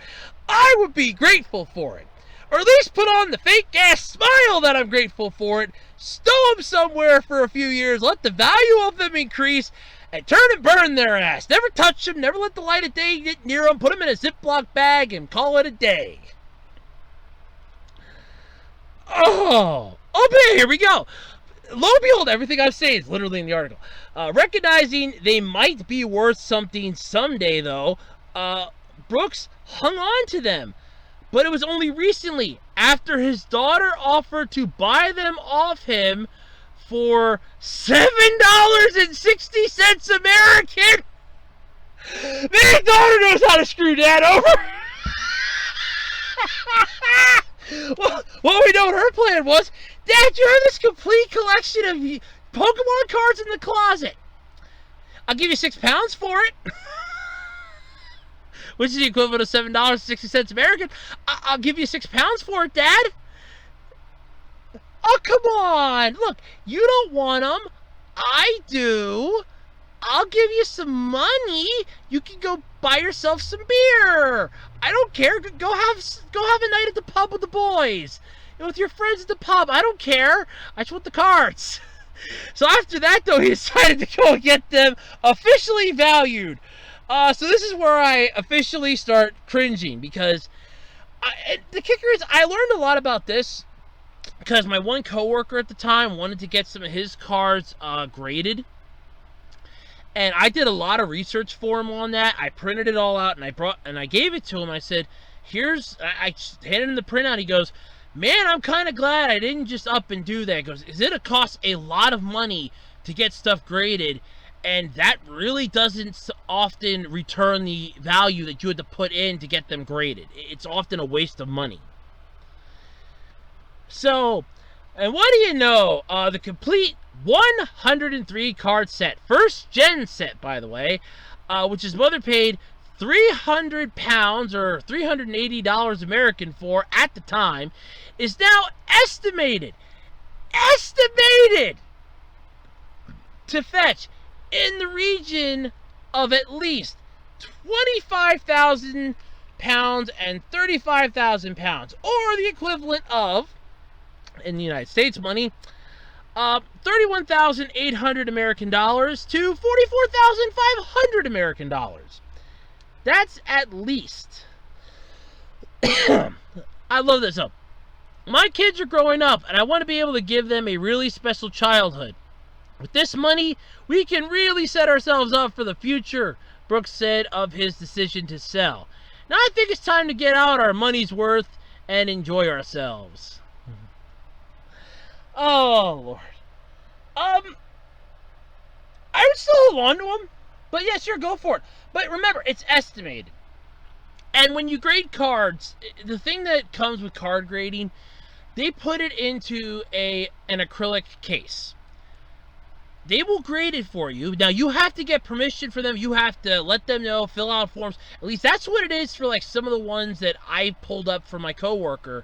I would be grateful for it. Or at least put on the fake-ass smile that I'm grateful for it, stow them somewhere for a few years, let the value of them increase, and turn and burn their ass. Never touch them, never let the light of day get near them, put them in a Ziploc bag, and call it a day. Oh, here we go. Lo and behold, everything I'm saying is literally in the article. Recognizing they might be worth something someday, though, Brooks hung on to them. But it was only recently, after his daughter offered to buy them off him for $7.60 American. My daughter knows how to screw Dad over. Well, what we know her plan was, Dad, you have this complete collection of Pokemon cards in the closet. I'll give you £6 for it. Which is the equivalent of $7.60 American. I'll give you £6 for it, Dad. Oh, come on. Look, you don't want them. I do. I'll give you some money. You can go buy yourself some beer. I don't care. Go have a night at the pub with the boys. With your friends at the pub. I don't care. I just want the cards. So after that, though, he decided to go and get them officially valued. So this is where I officially start cringing, because the kicker is I learned a lot about this because my one coworker at the time wanted to get some of his cards graded, and I did a lot of research for him on that. I printed it all out and I gave it to him. I said, I handed him the printout. He goes, man, I'm kind of glad I didn't just up and do that. He goes, it costs a lot of money to get stuff graded, and that really doesn't often return the value that you had to put in to get them graded. It's often a waste of money. So, and what do you know? The complete 103 card set, first gen set, by the way, which his mother paid £300 or $380 American for at the time, is now estimated to fetch in the region of at least £25,000 and £35,000, or the equivalent of, in the United States money, $31,800 American dollars to $44,500 American dollars. That's at least. I love this. So, my kids are growing up, and I want to be able to give them a really special childhood. With this money, we can really set ourselves up for the future, Brooks said of his decision to sell. Now I think it's time to get out our money's worth and enjoy ourselves. Oh, Lord. I would still hold on to them, but yeah, sure, go for it. But remember, it's estimated. And when you grade cards, the thing that comes with card grading, they put it into an acrylic case. They will grade it for you. Now, you have to get permission for them. You have to let them know, fill out forms. At least that's what it is for, like, some of the ones that I pulled up for my coworker.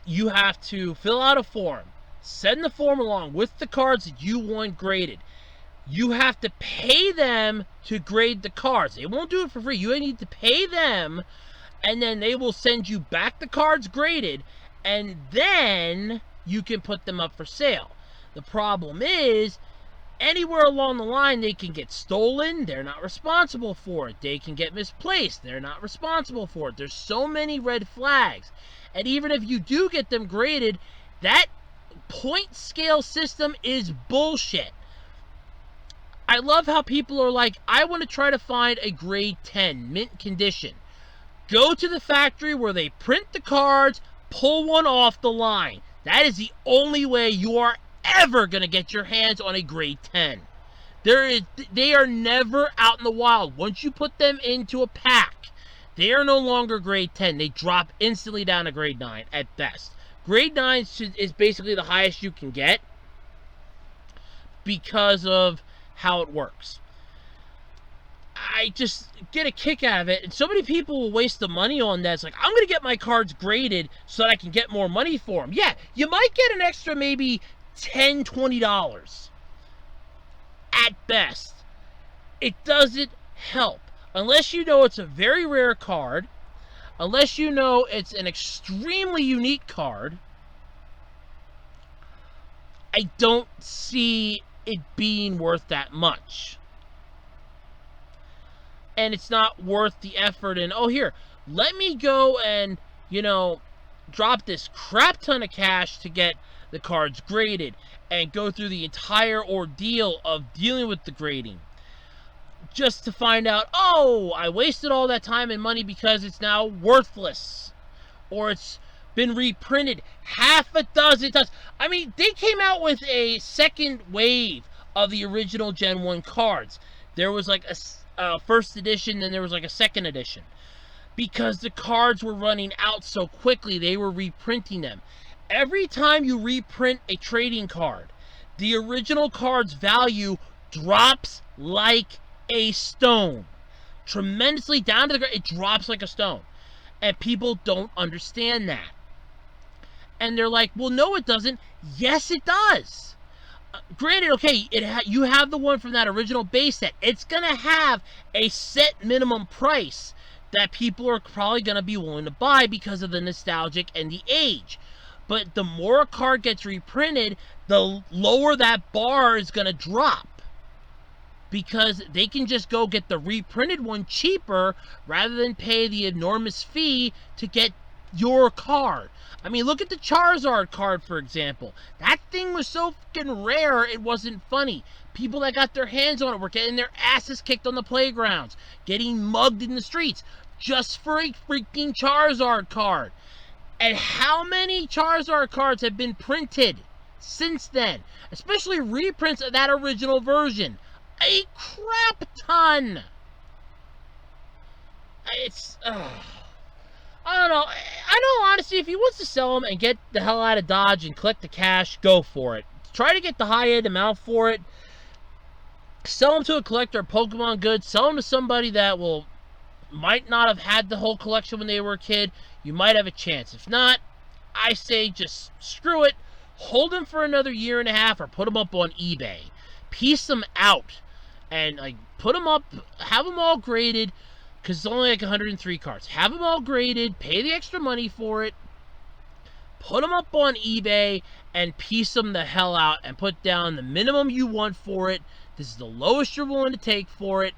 You have to fill out a form. Send the form along with the cards that you want graded. You have to pay them to grade the cards. They won't do it for free. You need to pay them, and then they will send you back the cards graded, and then you can put them up for sale. The problem is, anywhere along the line, they can get stolen. They're not responsible for it. They can get misplaced. They're not responsible for it. There's so many red flags. And even if you do get them graded, that point scale system is bullshit. I love how people are like, I want to try to find a grade 10, mint condition. Go to the factory where they print the cards, pull one off the line. That is the only way you are ever going to get your hands on a grade 10. They are never out in the wild. Once you put them into a pack, they are no longer grade 10. They drop instantly down to grade 9 at best. Grade 9 is basically the highest you can get because of how it works. I just get a kick out of it, and so many people will waste the money on that. It's like, I'm going to get my cards graded so that I can get more money for them. Yeah, you might get an extra maybe $10, $20 at best. It doesn't help unless you know it's a very rare card, unless you know it's an extremely unique card. I don't see it being worth that much. And it's not worth the effort. And, oh, here, let me go and, drop this crap ton of cash to get the cards graded and go through the entire ordeal of dealing with the grading, just to find out, oh, I wasted all that time and money because it's now worthless, or it's been reprinted half a dozen times. I mean, they came out with a second wave of the original Gen 1 cards. There was like a first edition, then there was like a second edition. Because the cards were running out so quickly, they were reprinting them. Every time you reprint a trading card, the original card's value drops like a stone. Tremendously down to the ground. It drops like a stone. And people don't understand that. And they're like, well, no, it doesn't. Yes, it does. Granted, okay, you have the one from that original base set. It's going to have a set minimum price that people are probably going to be willing to buy because of the nostalgic and the age. But the more a card gets reprinted, the lower that bar is going to drop. Because they can just go get the reprinted one cheaper rather than pay the enormous fee to get your card. I mean, look at the Charizard card, for example. That thing was so fucking rare, it wasn't funny. People that got their hands on it were getting their asses kicked on the playgrounds, getting mugged in the streets, just for a freaking Charizard card. And how many Charizard cards have been printed since then? Especially reprints of that original version. A crap ton. It's... I don't know. I know, honestly, if he wants to sell them and get the hell out of Dodge and collect the cash, go for it. Try to get the high-end amount for it. Sell them to a collector of Pokemon goods. Sell them to somebody that might not have had the whole collection when they were a kid. You might have a chance. If not, I say just screw it. Hold them for another year and a half or put them up on eBay. Piece them out. And put them up, have them all graded. Because it's only like 103 cards. Have them all graded, pay the extra money for it, put them up on eBay, and piece them the hell out and put down the minimum you want for it. This is the lowest you're willing to take for it,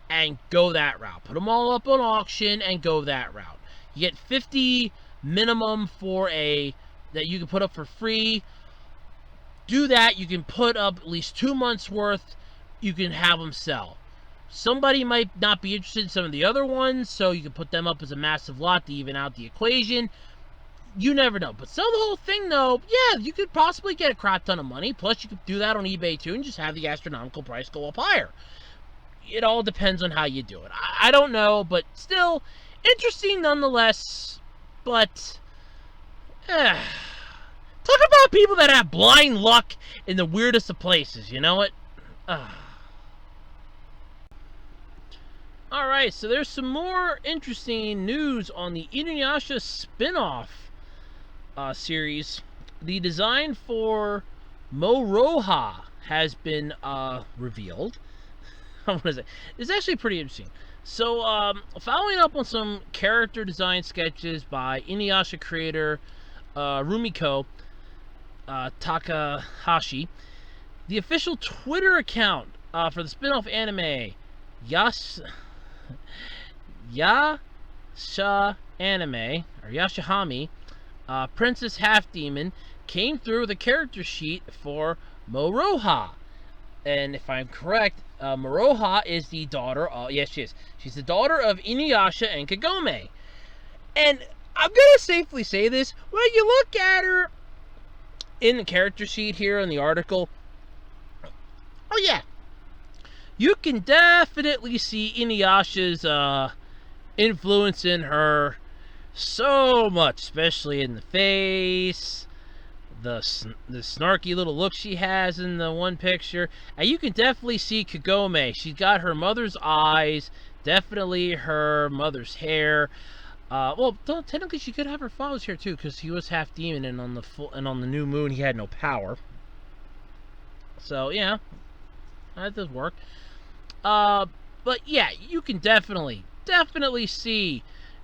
and go that route. Put them all up on auction and go that route. You get 50 minimum for that you can put up for free. Do that. You can put up at least 2 months worth. You can have them sell. Somebody might not be interested in some of the other ones, so you can put them up as a massive lot to even out the equation. You never know. But sell the whole thing, though, yeah, you could possibly get a crap ton of money. Plus, you could do that on eBay, too, and just have the astronomical price go up higher. It all depends on how you do it. I don't know, but still, interesting nonetheless. But, Talk about people that have blind luck in the weirdest of places, you know what? Alright, so there's some more interesting news on the Inuyasha Spinoff series. The design for Moroha has been revealed. I want to say, it's actually pretty interesting. So, following up on some character design sketches by Inuyasha creator Rumiko Takahashi, the official Twitter account for the spin-off anime Yasha Anime, or Yashahami, Princess Half Demon, came through with a character sheet for Moroha. And if I'm correct, Moroha is the daughter of... Yes, she is. She's the daughter of Inuyasha and Kagome. And I'm going to safely say this. When you look at her in the character sheet here in the article... Oh, yeah. You can definitely see Inuyasha's influence in her so much. Especially in the face... The snarky little look she has in the one picture. And you can definitely see Kagome. She's got her mother's eyes. Definitely her mother's hair. Well, technically she could have her father's hair too, because he was half demon, and on the new moon he had no power. So yeah, that does work. But yeah, you can definitely see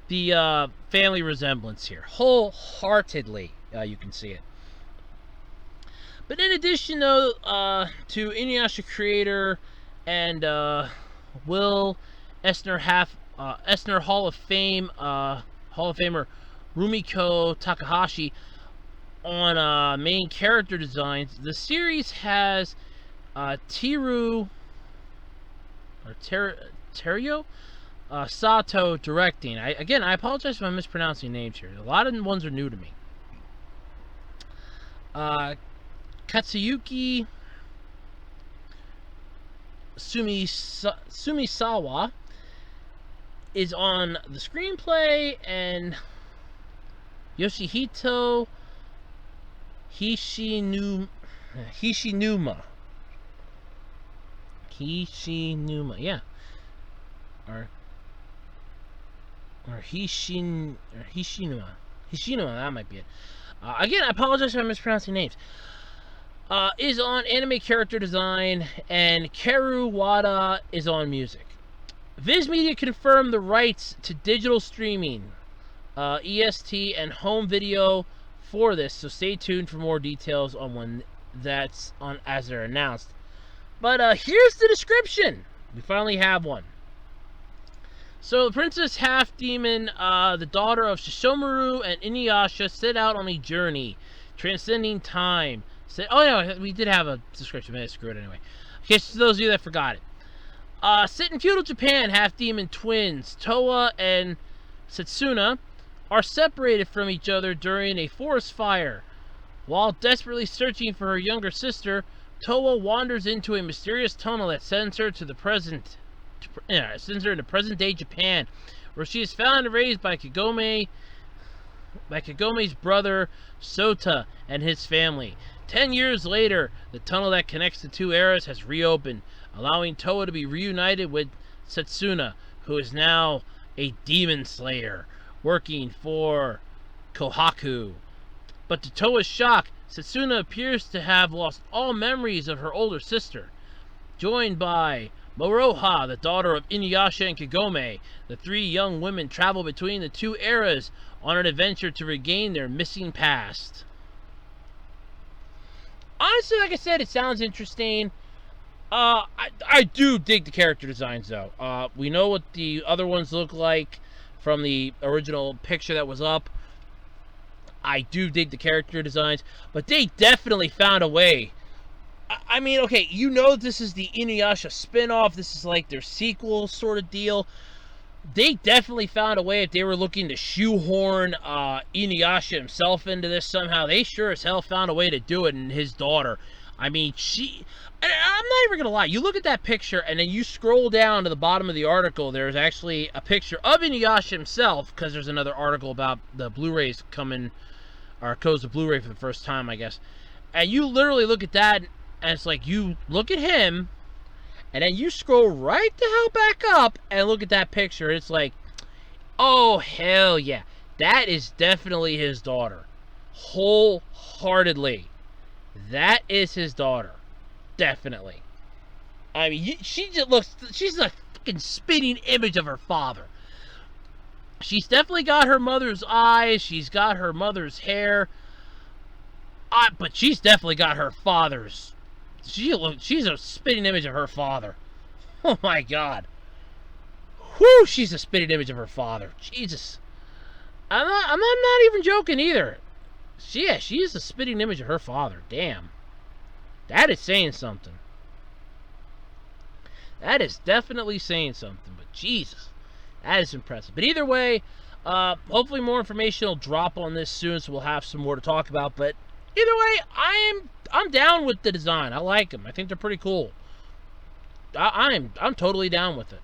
the family resemblance here. Wholeheartedly, you can see it. But in addition, though, to Inuyasha creator and Will Eisner Hall of Famer Rumiko Takahashi on main character designs, the series has Teruo Sato directing. I apologize if I'm mispronouncing names here. A lot of ones are new to me. Katsuyuki Sumisawa is on the screenplay, and Yoshihito Hishinuma, yeah, or Hishinuma, that might be it. Again, I apologize if I'm mispronouncing names. Is on anime character design, and Karu Wada is on music. Viz Media confirmed the rights to digital streaming, EST, and home video for this, so stay tuned for more details on when that's on as they're announced. But here's the description. We finally have one. So the Princess Half Demon, the daughter of Shishomaru and Inuyasha, set out on a journey, transcending time. Oh yeah, we did have a description, but I screwed it anyway. In case those of you that forgot it. Set in feudal Japan, half-demon twins Towa and Setsuna are separated from each other during a forest fire. While desperately searching for her younger sister, Towa wanders into a mysterious tunnel that sends her to the present. Sends her into present-day Japan, where she is found and raised by Kagome's brother Sota and his family. 10 years later, the tunnel that connects the two eras has reopened, allowing Towa to be reunited with Setsuna, who is now a demon slayer, working for Kohaku. But to Towa's shock, Setsuna appears to have lost all memories of her older sister. Joined by Moroha, the daughter of Inuyasha and Kagome, the three young women travel between the two eras on an adventure to regain their missing past. Honestly, like I said, it sounds interesting. I do dig the character designs, though. We know what the other ones look like from the original picture that was up. I do dig the character designs, but they definitely found a way. I mean, okay, you know this is the Inuyasha spinoff. This is like their sequel sort of deal. They definitely found a way. If they were looking to shoehorn Inuyasha himself into this somehow, they sure as hell found a way to do it. And his daughter, I mean, I'm not even gonna lie, you look at that picture and then you scroll down to the bottom of the article, there's actually a picture of Inuyasha himself, because there's another article about the Blu-rays coming or codes the Blu-ray for the first time, I guess. And you literally look at that, and it's like you look at him, and then you scroll right the hell back up and look at that picture. It's like, oh, hell yeah. That is definitely his daughter. Wholeheartedly. That is his daughter. Definitely. I mean, she just looks, she's a fucking spitting image of her father. She's definitely got her mother's eyes. She's got her mother's hair. But she's definitely got her father's. She's a spitting image of her father. Oh my god. Whew, she's a spitting image of her father. Jesus. I'm not even joking either. She is a spitting image of her father. Damn. That is saying something. That is definitely saying something. But Jesus. That is impressive. But either way, hopefully more information will drop on this soon, so we'll have some more to talk about. But either way, I'm down with the design. I like them. I think they're pretty cool. I'm totally down with it.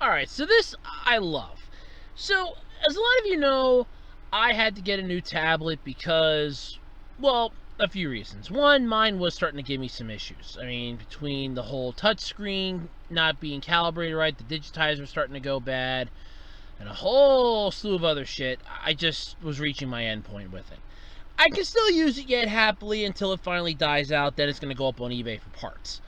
Alright, so this I love. So, as a lot of you know, I had to get a new tablet because, well, a few reasons. One, mine was starting to give me some issues. I mean, between the whole touchscreen not being calibrated right, the digitizer starting to go bad, and a whole slew of other shit, I just was reaching my end point with it. I can still use it yet happily until it finally dies out, then it's going to go up on eBay for parts.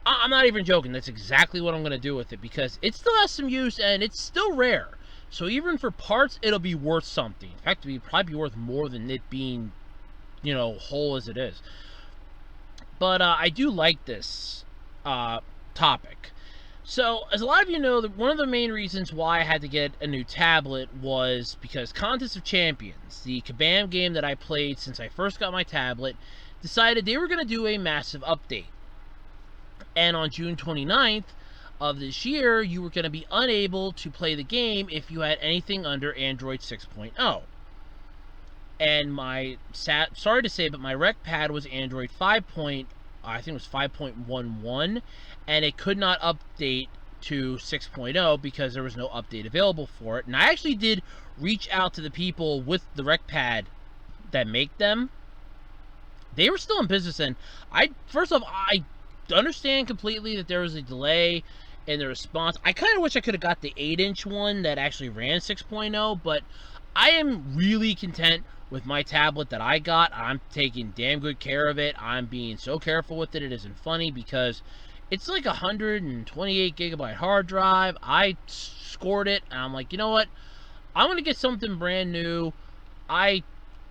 I'm not even joking, that's exactly what I'm going to do with it, because it still has some use, and it's still rare. So even for parts, it'll be worth something. In fact, it'll probably be worth more than it being, you know, whole as it is. But I do like this topic. So, as a lot of you know, one of the main reasons why I had to get a new tablet was because Contest of Champions, the Kabam game that I played since I first got my tablet, decided they were going to do a massive update. And on June 29th of this year, you were going to be unable to play the game if you had anything under Android 6.0. And sorry to say, but my rec pad was Android 5. I think it was 5.11, and it could not update to 6.0 because there was no update available for it. And I actually did reach out to the people with the rec pad that make them. They were still in business, and first off, I understand completely that there was a delay in the response. I kind of wish I could have got the 8-inch one that actually ran 6.0, but I am really content with my tablet that I got. I'm taking damn good care of it. I'm being so careful with it. It isn't funny because it's like a 128 gigabyte hard drive. I scored it, and I'm like, you know what? I'm going to get something brand new. I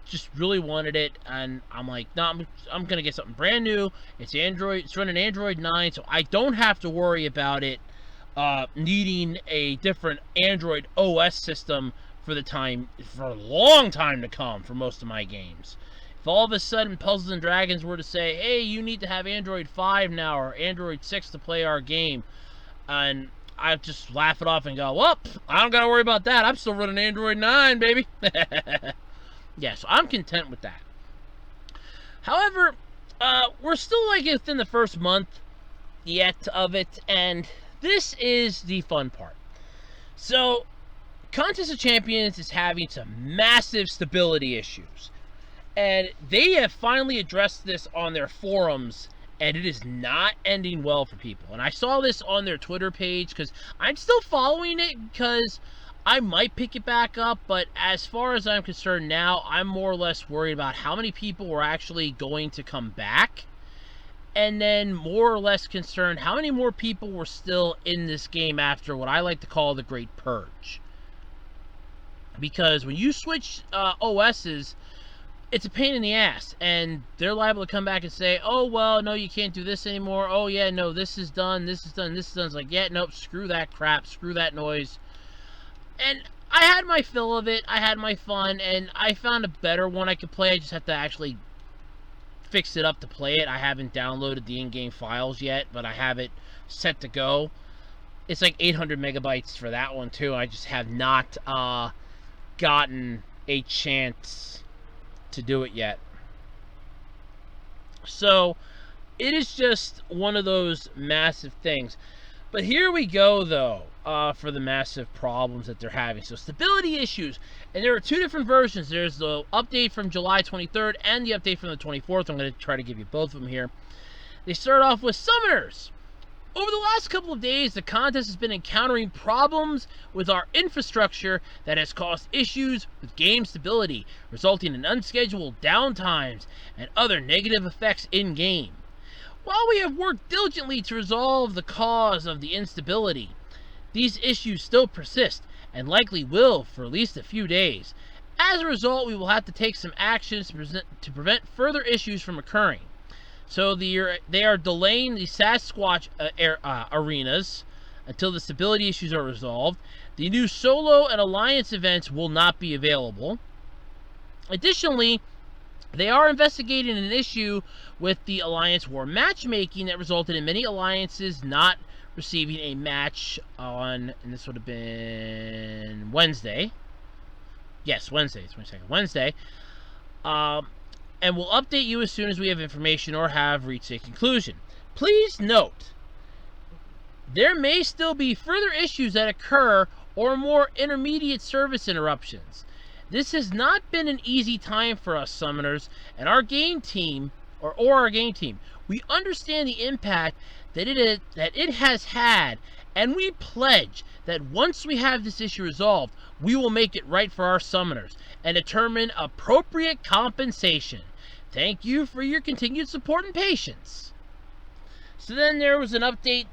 just really wanted it, and I'm like, no, I'm going to get something brand new. It's Android. It's running Android 9, so I don't have to worry about it needing a different Android OS system for a long time to come for most of my games. If all of a sudden Puzzles and Dragons were to say, hey, you need to have Android 5 now or Android 6 to play our game, and I just laugh it off and go, well, I don't got to worry about that. I'm still running Android 9, baby. Yeah, so I'm content with that. However, we're still like within the first month yet of it, and this is the fun part. So, Contest of Champions is having some massive stability issues, and they have finally addressed this on their forums, and it is not ending well for people. And I saw this on their Twitter page because I'm still following it because I might pick it back up, but as far as I'm concerned now, I'm more or less worried about how many people were actually going to come back, and then more or less concerned how many more people were still in this game after what I like to call the Great Purge. Because when you switch OSs, it's a pain in the ass, and they're liable to come back and say, oh, well, no, you can't do this anymore. Oh, yeah, no, this is done, this is done, this is done. It's like, yeah, nope, screw that crap, screw that noise. And I had my fill of it, I had my fun, and I found a better one I could play. I just have to actually fix it up to play it. I haven't downloaded the in-game files yet, but I have it set to go. It's like 800 megabytes for that one, too. I just have not gotten a chance to do it yet. So, it is just one of those massive things. But here we go, though, for the massive problems that they're having. So stability issues, and there are two different versions. There's the update from July 23rd and the update from the 24th. I'm going to try to give you both of them here. They start off with summoners. Over the last couple of days, the contest has been encountering problems with our infrastructure that has caused issues with game stability, resulting in unscheduled downtimes and other negative effects in-game. While we have worked diligently to resolve the cause of the instability, these issues still persist and likely will for at least a few days. As a result, we will have to take some actions to prevent further issues from occurring. So they are delaying the Sasquatch arenas until the stability issues are resolved. The new solo and alliance events will not be available. Additionally, they are investigating an issue with the Alliance War matchmaking that resulted in many alliances not receiving a match on, and this would have been Wednesday. Yes, Wednesday. It's 22nd. Wednesday. And we'll update you as soon as we have information or have reached a conclusion. Please note, there may still be further issues that occur or more intermediate service interruptions. This has not been an easy time for us summoners and our game team, or our game team. We understand the impact that it has had, and we pledge that once we have this issue resolved, we will make it right for our summoners and determine appropriate compensation. Thank you for your continued support and patience. So then there was an update.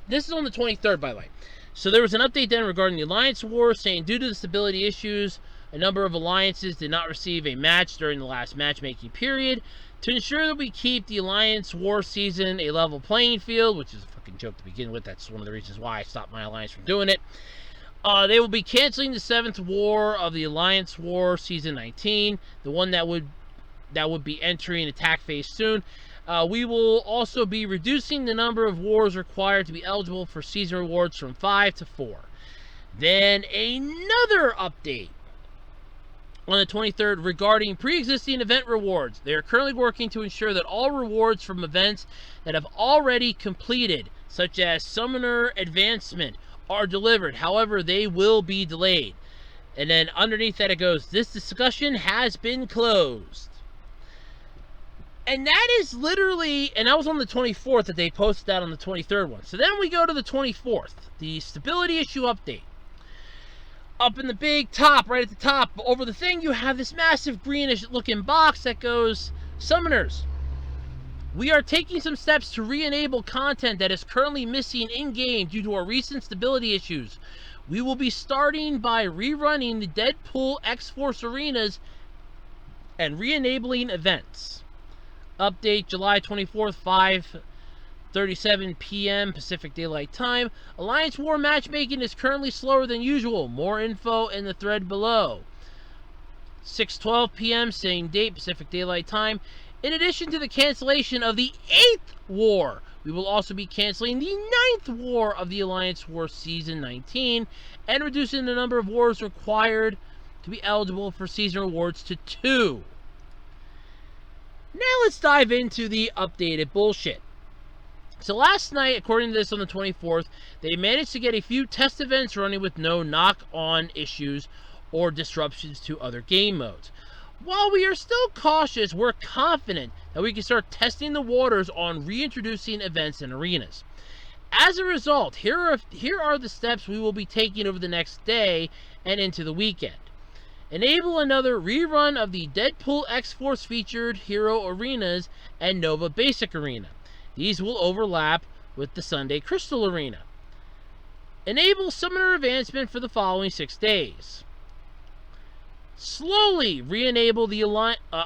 This is on the 23rd, by the way. So there was an update then regarding the Alliance War, saying due to the stability issues, a number of alliances did not receive a match during the last matchmaking period. To ensure that we keep the Alliance War season a level playing field, which is a fucking joke to begin with, that's one of the reasons why I stopped my alliance from doing it. They will be canceling the 7th war of the Alliance War Season 19, the one that would be entering attack phase soon. We will also be reducing the number of wars required to be eligible for season rewards from 5 to 4. Then another update on the 23rd regarding pre-existing event rewards. They are currently working to ensure that all rewards from events that have already completed, such as Summoner Advancement, are delivered. However, they will be delayed. And then underneath that it goes, this discussion has been closed. And that is literally, and that was on the 24th that they posted that on the 23rd one. So then we go to the 24th, the stability issue update. Up in the big top, right at the top, over the thing, you have this massive greenish looking box that goes, Summoners. We are taking some steps to re-enable content that is currently missing in-game due to our recent stability issues. We will be starting by rerunning the Deadpool X-Force arenas and re-enabling events. Update July 24th, 5:37 p.m. Pacific Daylight Time. Alliance War matchmaking is currently slower than usual. More info in the thread below. 6:12 p.m. same date Pacific Daylight Time. In addition to the cancellation of the 8th war, we will also be canceling the 9th war of the Alliance War Season 19 and reducing the number of wars required to be eligible for season rewards to 2. Now let's dive into the updated bullshit. So last night, according to this on the 24th, they managed to get a few test events running with no knock-on issues or disruptions to other game modes. While we are still cautious, we're confident that we can start testing the waters on reintroducing events and arenas. As a result, here are the steps we will be taking over the next day and into the weekend. Enable another rerun of the Deadpool X-Force featured hero arenas and Nova Basic Arena. These will overlap with the Sunday Crystal Arena. Enable Summoner Advancement for the following 6 days. Slowly re-enable the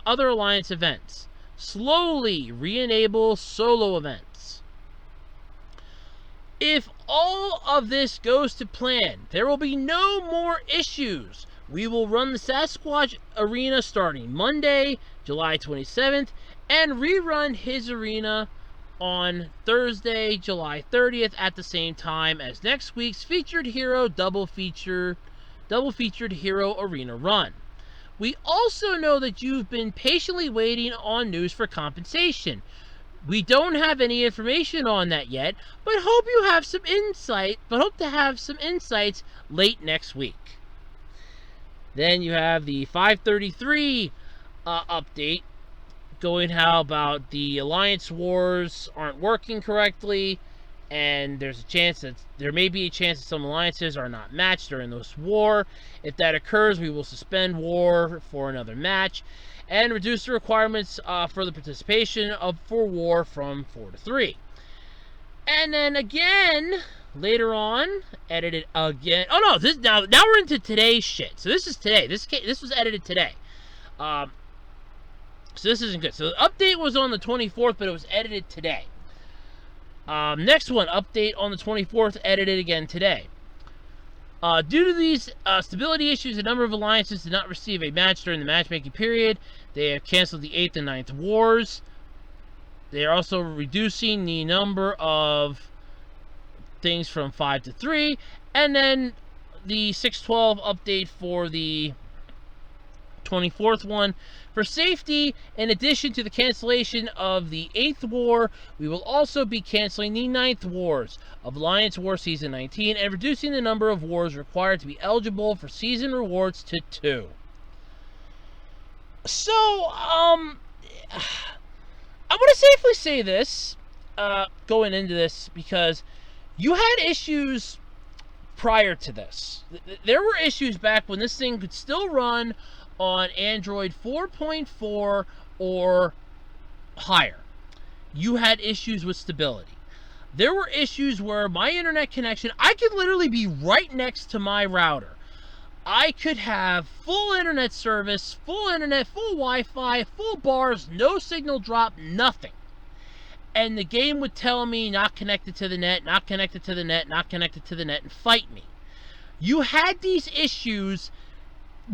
other Alliance events. Slowly re-enable solo events. If all of this goes to plan, there will be no more issues. We will run the Sasquatch Arena starting Monday, July 27th, and rerun his arena on Thursday, July 30th at the same time as next week's featured hero double featured hero arena run. We also know that you've been patiently waiting on news for compensation. We don't have any information on that yet, but hope you have some insight. But hope to have some insights late next week. Then you have the 533 update, going how about the alliance wars aren't working correctly, and there may be a chance that some alliances are not matched during this war. If that occurs, we will suspend war for another match and reduce the requirements for the participation for war from 4 to 3. And then again, later on, edited again. Oh no, now we're into today's shit. So this is today. This was edited today. So this isn't good. So the update was on the 24th, but it was edited today. Next one, update on the 24th, edited again today. Due to these stability issues, a number of alliances did not receive a match during the matchmaking period. They have canceled the 8th and 9th wars. They are also reducing the number of things from 5 to 3. And then the 612 update for the 24th one. For safety, in addition to the cancellation of the 8th war, we will also be canceling the 9th wars of Alliance War Season 19 and reducing the number of wars required to be eligible for season rewards to 2. So, I'm going to safely say this, going into this, because you had issues prior to this. There were issues back when this thing could still run on Android 4.4 or higher. You had issues with stability. There were issues where my internet connection, I could literally be right next to my router. I could have full internet service, full internet, full Wi-Fi, full bars, no signal drop, nothing. And the game would tell me not connected to the net, not connected to the net, not connected to the net, and fight me. You had these issues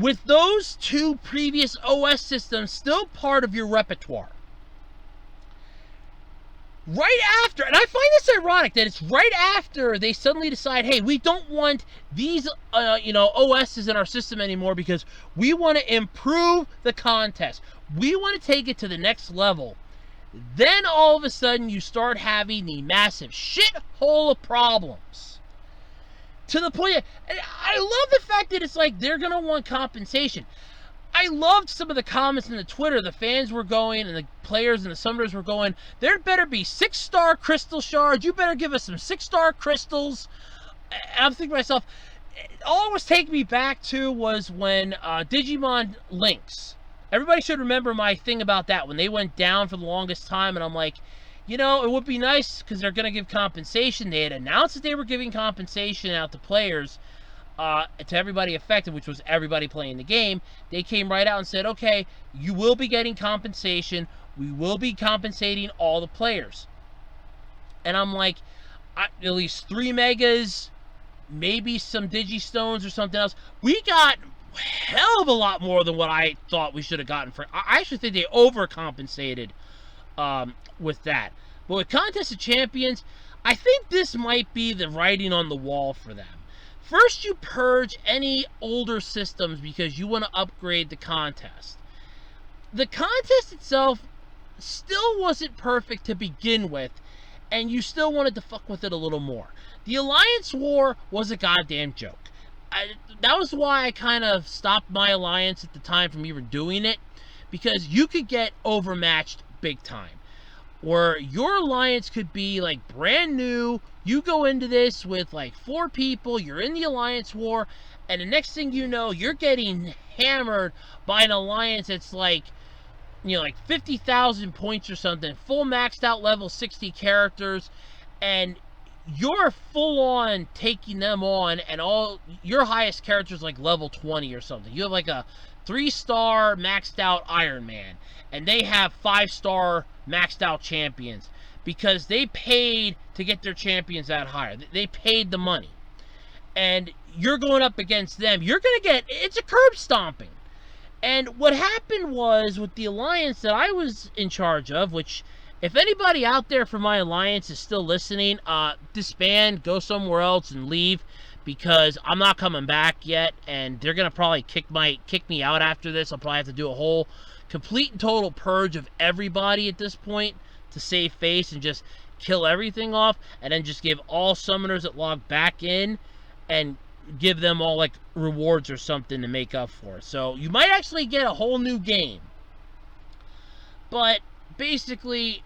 with those two previous OS systems still part of your repertoire. Right after, and I find this ironic that it's right after they suddenly decide, hey, we don't want these OSs in our system anymore because we want to improve the contest. We want to take it to the next level. Then all of a sudden you start having the massive shithole of problems. To the point, I love the fact that it's like they're going to want compensation. I loved some of the comments in the Twitter. The fans were going, and the players and the summoners were going, there better be 6-star crystal shards. You better give us some 6-star crystals. And I'm thinking to myself, all it was taking me back to was when Digimon Lynx. Everybody should remember my thing about that, when they went down for the longest time, and I'm like, you know, it would be nice because they're going to give compensation. They had announced that they were giving compensation out to players, to everybody affected, which was everybody playing the game. They came right out and said, okay, you will be getting compensation. We will be compensating all the players. And I'm like, at least 3 megas, maybe some Digistones or something else. We got hell of a lot more than what I thought we should have gotten for. I actually think they overcompensated with that. But with Contest of Champions, I think this might be the writing on the wall for them. First, you purge any older systems because you want to upgrade the contest. The contest itself still wasn't perfect to begin with, and you still wanted to fuck with it a little more. The Alliance War was a goddamn joke. That was why I kind of stopped my alliance at the time from even doing it, because you could get overmatched big time. Where your alliance could be like brand new, you go into this with like 4 people, you're in the Alliance War, and the next thing you know, you're getting hammered by an alliance that's like, you know, like 50,000 points or something, full maxed out level 60 characters, and you're full on taking them on, and all your highest characters like level 20 or something. You have like a 3-star maxed out Iron Man, and they have 5-star maxed out champions because they paid to get their champions that higher. They paid the money, and you're going up against them. You're gonna get, it's a curb stomping. And what happened was with the alliance that I was in charge of, which if anybody out there from my alliance is still listening, disband, go somewhere else and leave, because I'm not coming back yet, and they're gonna probably kick me out after this. I'll probably have to do a whole complete and total purge of everybody at this point to save face and just kill everything off, and then just give all summoners that log back in and give them all like rewards or something to make up for it. So you might actually get a whole new game. But basically,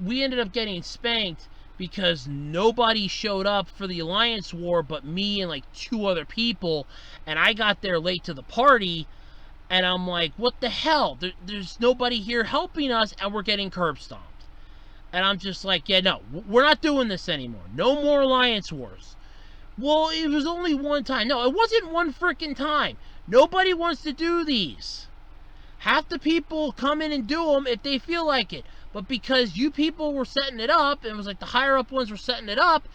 we ended up getting spanked because nobody showed up for the Alliance War but me and like 2 other people, and I got there late to the party, and I'm like, what the hell? There's nobody here helping us, and we're getting curb stomped. And I'm just like, yeah, no, we're not doing this anymore. No more Alliance Wars. Well, it was only one time. No, it wasn't one freaking time. Nobody wants to do these. Half the people come in and do them if they feel like it. But because you people were setting it up, and it was like the higher up ones were setting it up,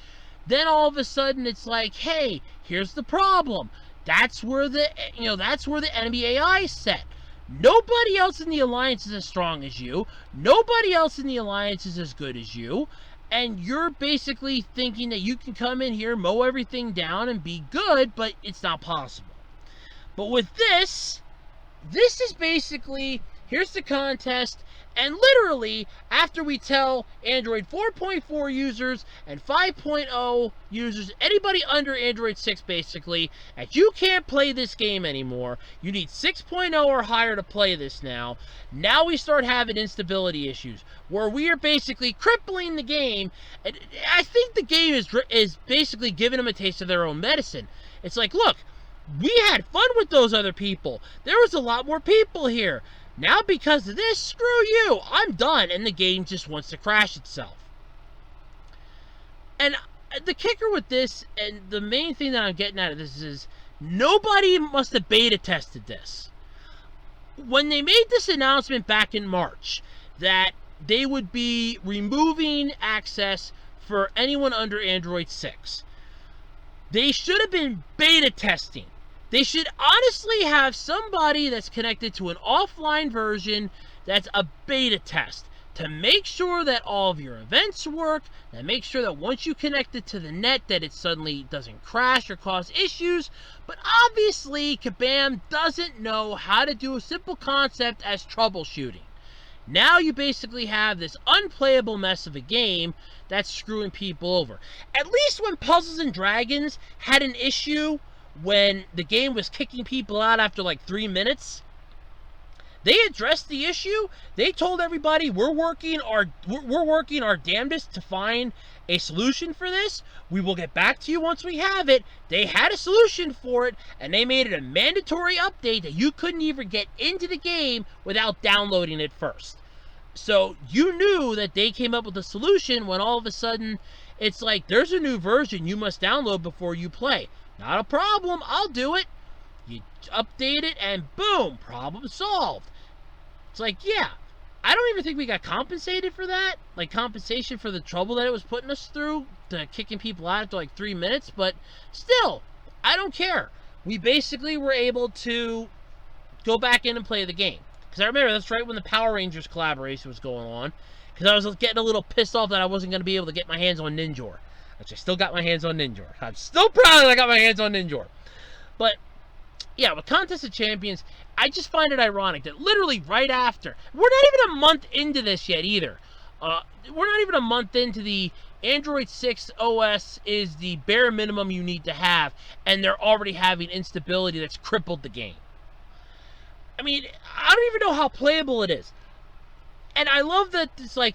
then all of a sudden it's like, hey, here's the problem. That's where the enemy AI is set. Nobody else in the Alliance is as strong as you. Nobody else in the Alliance is as good as you. And you're basically thinking that you can come in here, mow everything down, and be good, but it's not possible. But with this is basically, here's the contest, and literally, after we tell Android 4.4 users and 5.0 users, anybody under Android 6 basically, that you can't play this game anymore, you need 6.0 or higher to play this now, now we start having instability issues, where we are basically crippling the game, and I think the game is basically giving them a taste of their own medicine. It's like, look, we had fun with those other people. There was a lot more people here. Now because of this, screw you, I'm done, and the game just wants to crash itself. And the kicker with this, and the main thing that I'm getting out of this is, nobody must have beta tested this. When they made this announcement back in March, that they would be removing access for anyone under Android 6, they should have been beta testing. They should honestly have somebody that's connected to an offline version that's a beta test to make sure that all of your events work, and make sure that once you connect it to the net that it suddenly doesn't crash or cause issues. But obviously, Kabam doesn't know how to do a simple concept as troubleshooting. Now you basically have this unplayable mess of a game that's screwing people over. At least when Puzzles and Dragons had an issue when the game was kicking people out after like 3 minutes, they addressed the issue. They told everybody, we're working our damnedest to find a solution for this. We will get back to you once we have it. They had a solution for it, and they made it a mandatory update that you couldn't even get into the game without downloading it first. So you knew that they came up with a solution when all of a sudden it's like, there's a new version you must download before you play. Not a problem, I'll do it. You update it and boom, problem solved. It's like, yeah, I don't even think we got compensated for that. Like compensation for the trouble that it was putting us through to kicking people out after like 3 minutes, but still, I don't care. We basically were able to go back in and play the game. Because I remember that's right when the Power Rangers collaboration was going on. Because I was getting a little pissed off that I wasn't going to be able to get my hands on Ninjor. Which I still got my hands on Ninjor. I'm still proud that I got my hands on Ninjor. But, yeah, with Contest of Champions, I just find it ironic that literally right after, we're not even a month into this yet either. We're not even a month into the Android 6 OS is the bare minimum you need to have, and they're already having instability that's crippled the game. I mean, I don't even know how playable it is. And I love that it's like,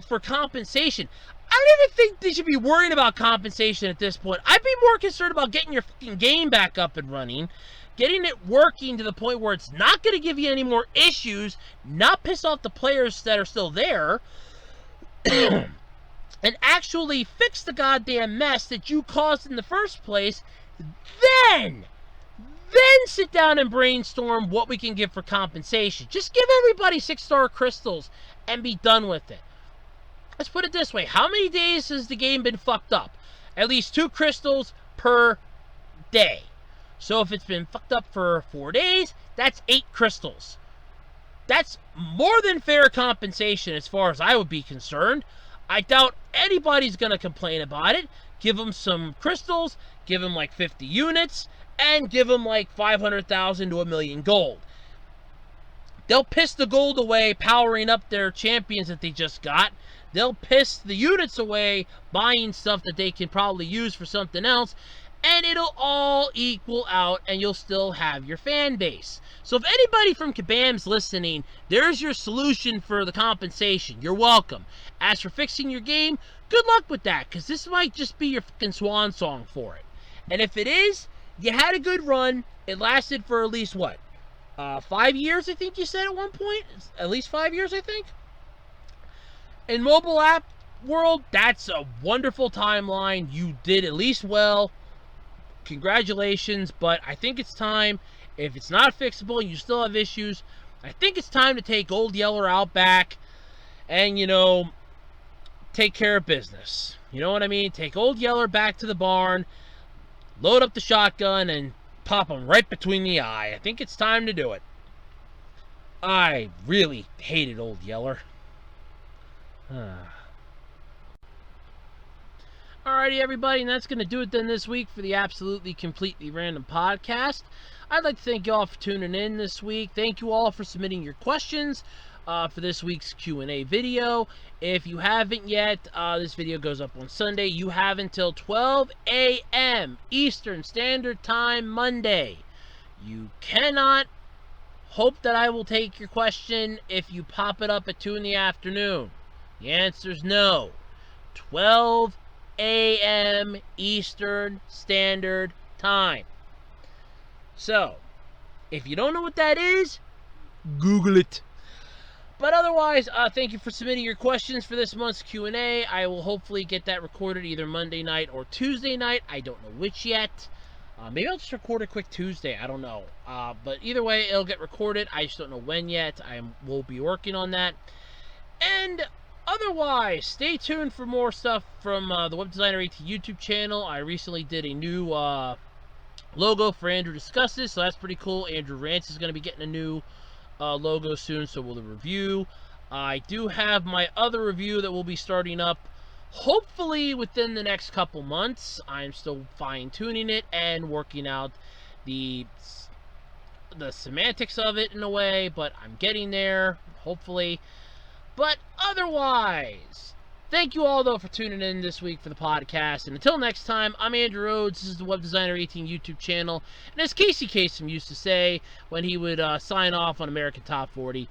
for compensation. I don't even think they should be worrying about compensation at this point. I'd be more concerned about getting your fucking game back up and running, getting it working to the point where it's not going to give you any more issues, not piss off the players that are still there, and actually fix the goddamn mess that you caused in the first place. Then sit down and brainstorm what we can give for compensation. Just give everybody 6-star crystals and be done with it. Let's put it this way. How many days has the game been fucked up? At least 2 crystals per day. So if it's been fucked up for 4 days, that's 8 crystals. That's more than fair compensation as far as I would be concerned. I doubt anybody's going to complain about it. Give them some crystals, give them like 50 units, and give them like 500,000 to 1 million gold. They'll piss the gold away powering up their champions that they just got. They'll piss the units away buying stuff that they can probably use for something else. And it'll all equal out and you'll still have your fan base. So if anybody from Kabam's listening, there's your solution for the compensation. You're welcome. As for fixing your game, good luck with that, because this might just be your fucking swan song for it. And if it is, you had a good run. It lasted for at least, 5 years, I think you said at one point? At least 5 years, I think? In mobile app world, that's a wonderful timeline. You did at least well. Congratulations, but I think it's time, if it's not fixable and you still have issues, I think it's time to take Old Yeller out back and, take care of business. You know what I mean? Take Old Yeller back to the barn, load up the shotgun, and pop him right between the eye. I think it's time to do it. I really hated Old Yeller. Alrighty, everybody, and that's going to do it then this week for the Absolutely Completely Random Podcast. I'd like to thank you all for tuning in this week. Thank you all for submitting your questions for this week's Q&A video. If you haven't yet, this video goes up on Sunday. You have until 12 a.m. Eastern Standard Time Monday. You cannot hope that I will take your question if you pop it up at 2 in the afternoon. The answer is no. 12 a.m. Eastern Standard Time. So, if you don't know what that is, Google it. But otherwise, thank you for submitting your questions for this month's Q&A. I will hopefully get that recorded either Monday night or Tuesday night. I don't know which yet. Maybe I'll just record a quick Tuesday. I don't know. But either way, it'll get recorded. I just don't know when yet. I will be working on that. And otherwise, stay tuned for more stuff from the Web Designer AT YouTube channel. I recently did a new logo for Andrew Discusses, so that's pretty cool. Andrew Rants is going to be getting a new logo soon, so we'll review. I do have my other review that will be starting up hopefully within the next couple months. I'm still fine-tuning it and working out the semantics of it in a way, but I'm getting there, hopefully. But otherwise, thank you all, though, for tuning in this week for the podcast. And until next time, I'm Andrew Rhodes. This is the Web Designer 18 YouTube channel. And as Casey Kasem used to say when he would sign off on American Top 40,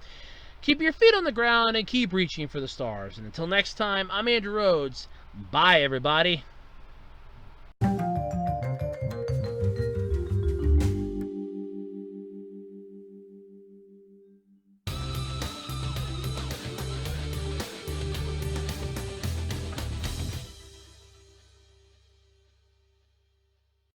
keep your feet on the ground and keep reaching for the stars. And until next time, I'm Andrew Rhodes. Bye, everybody.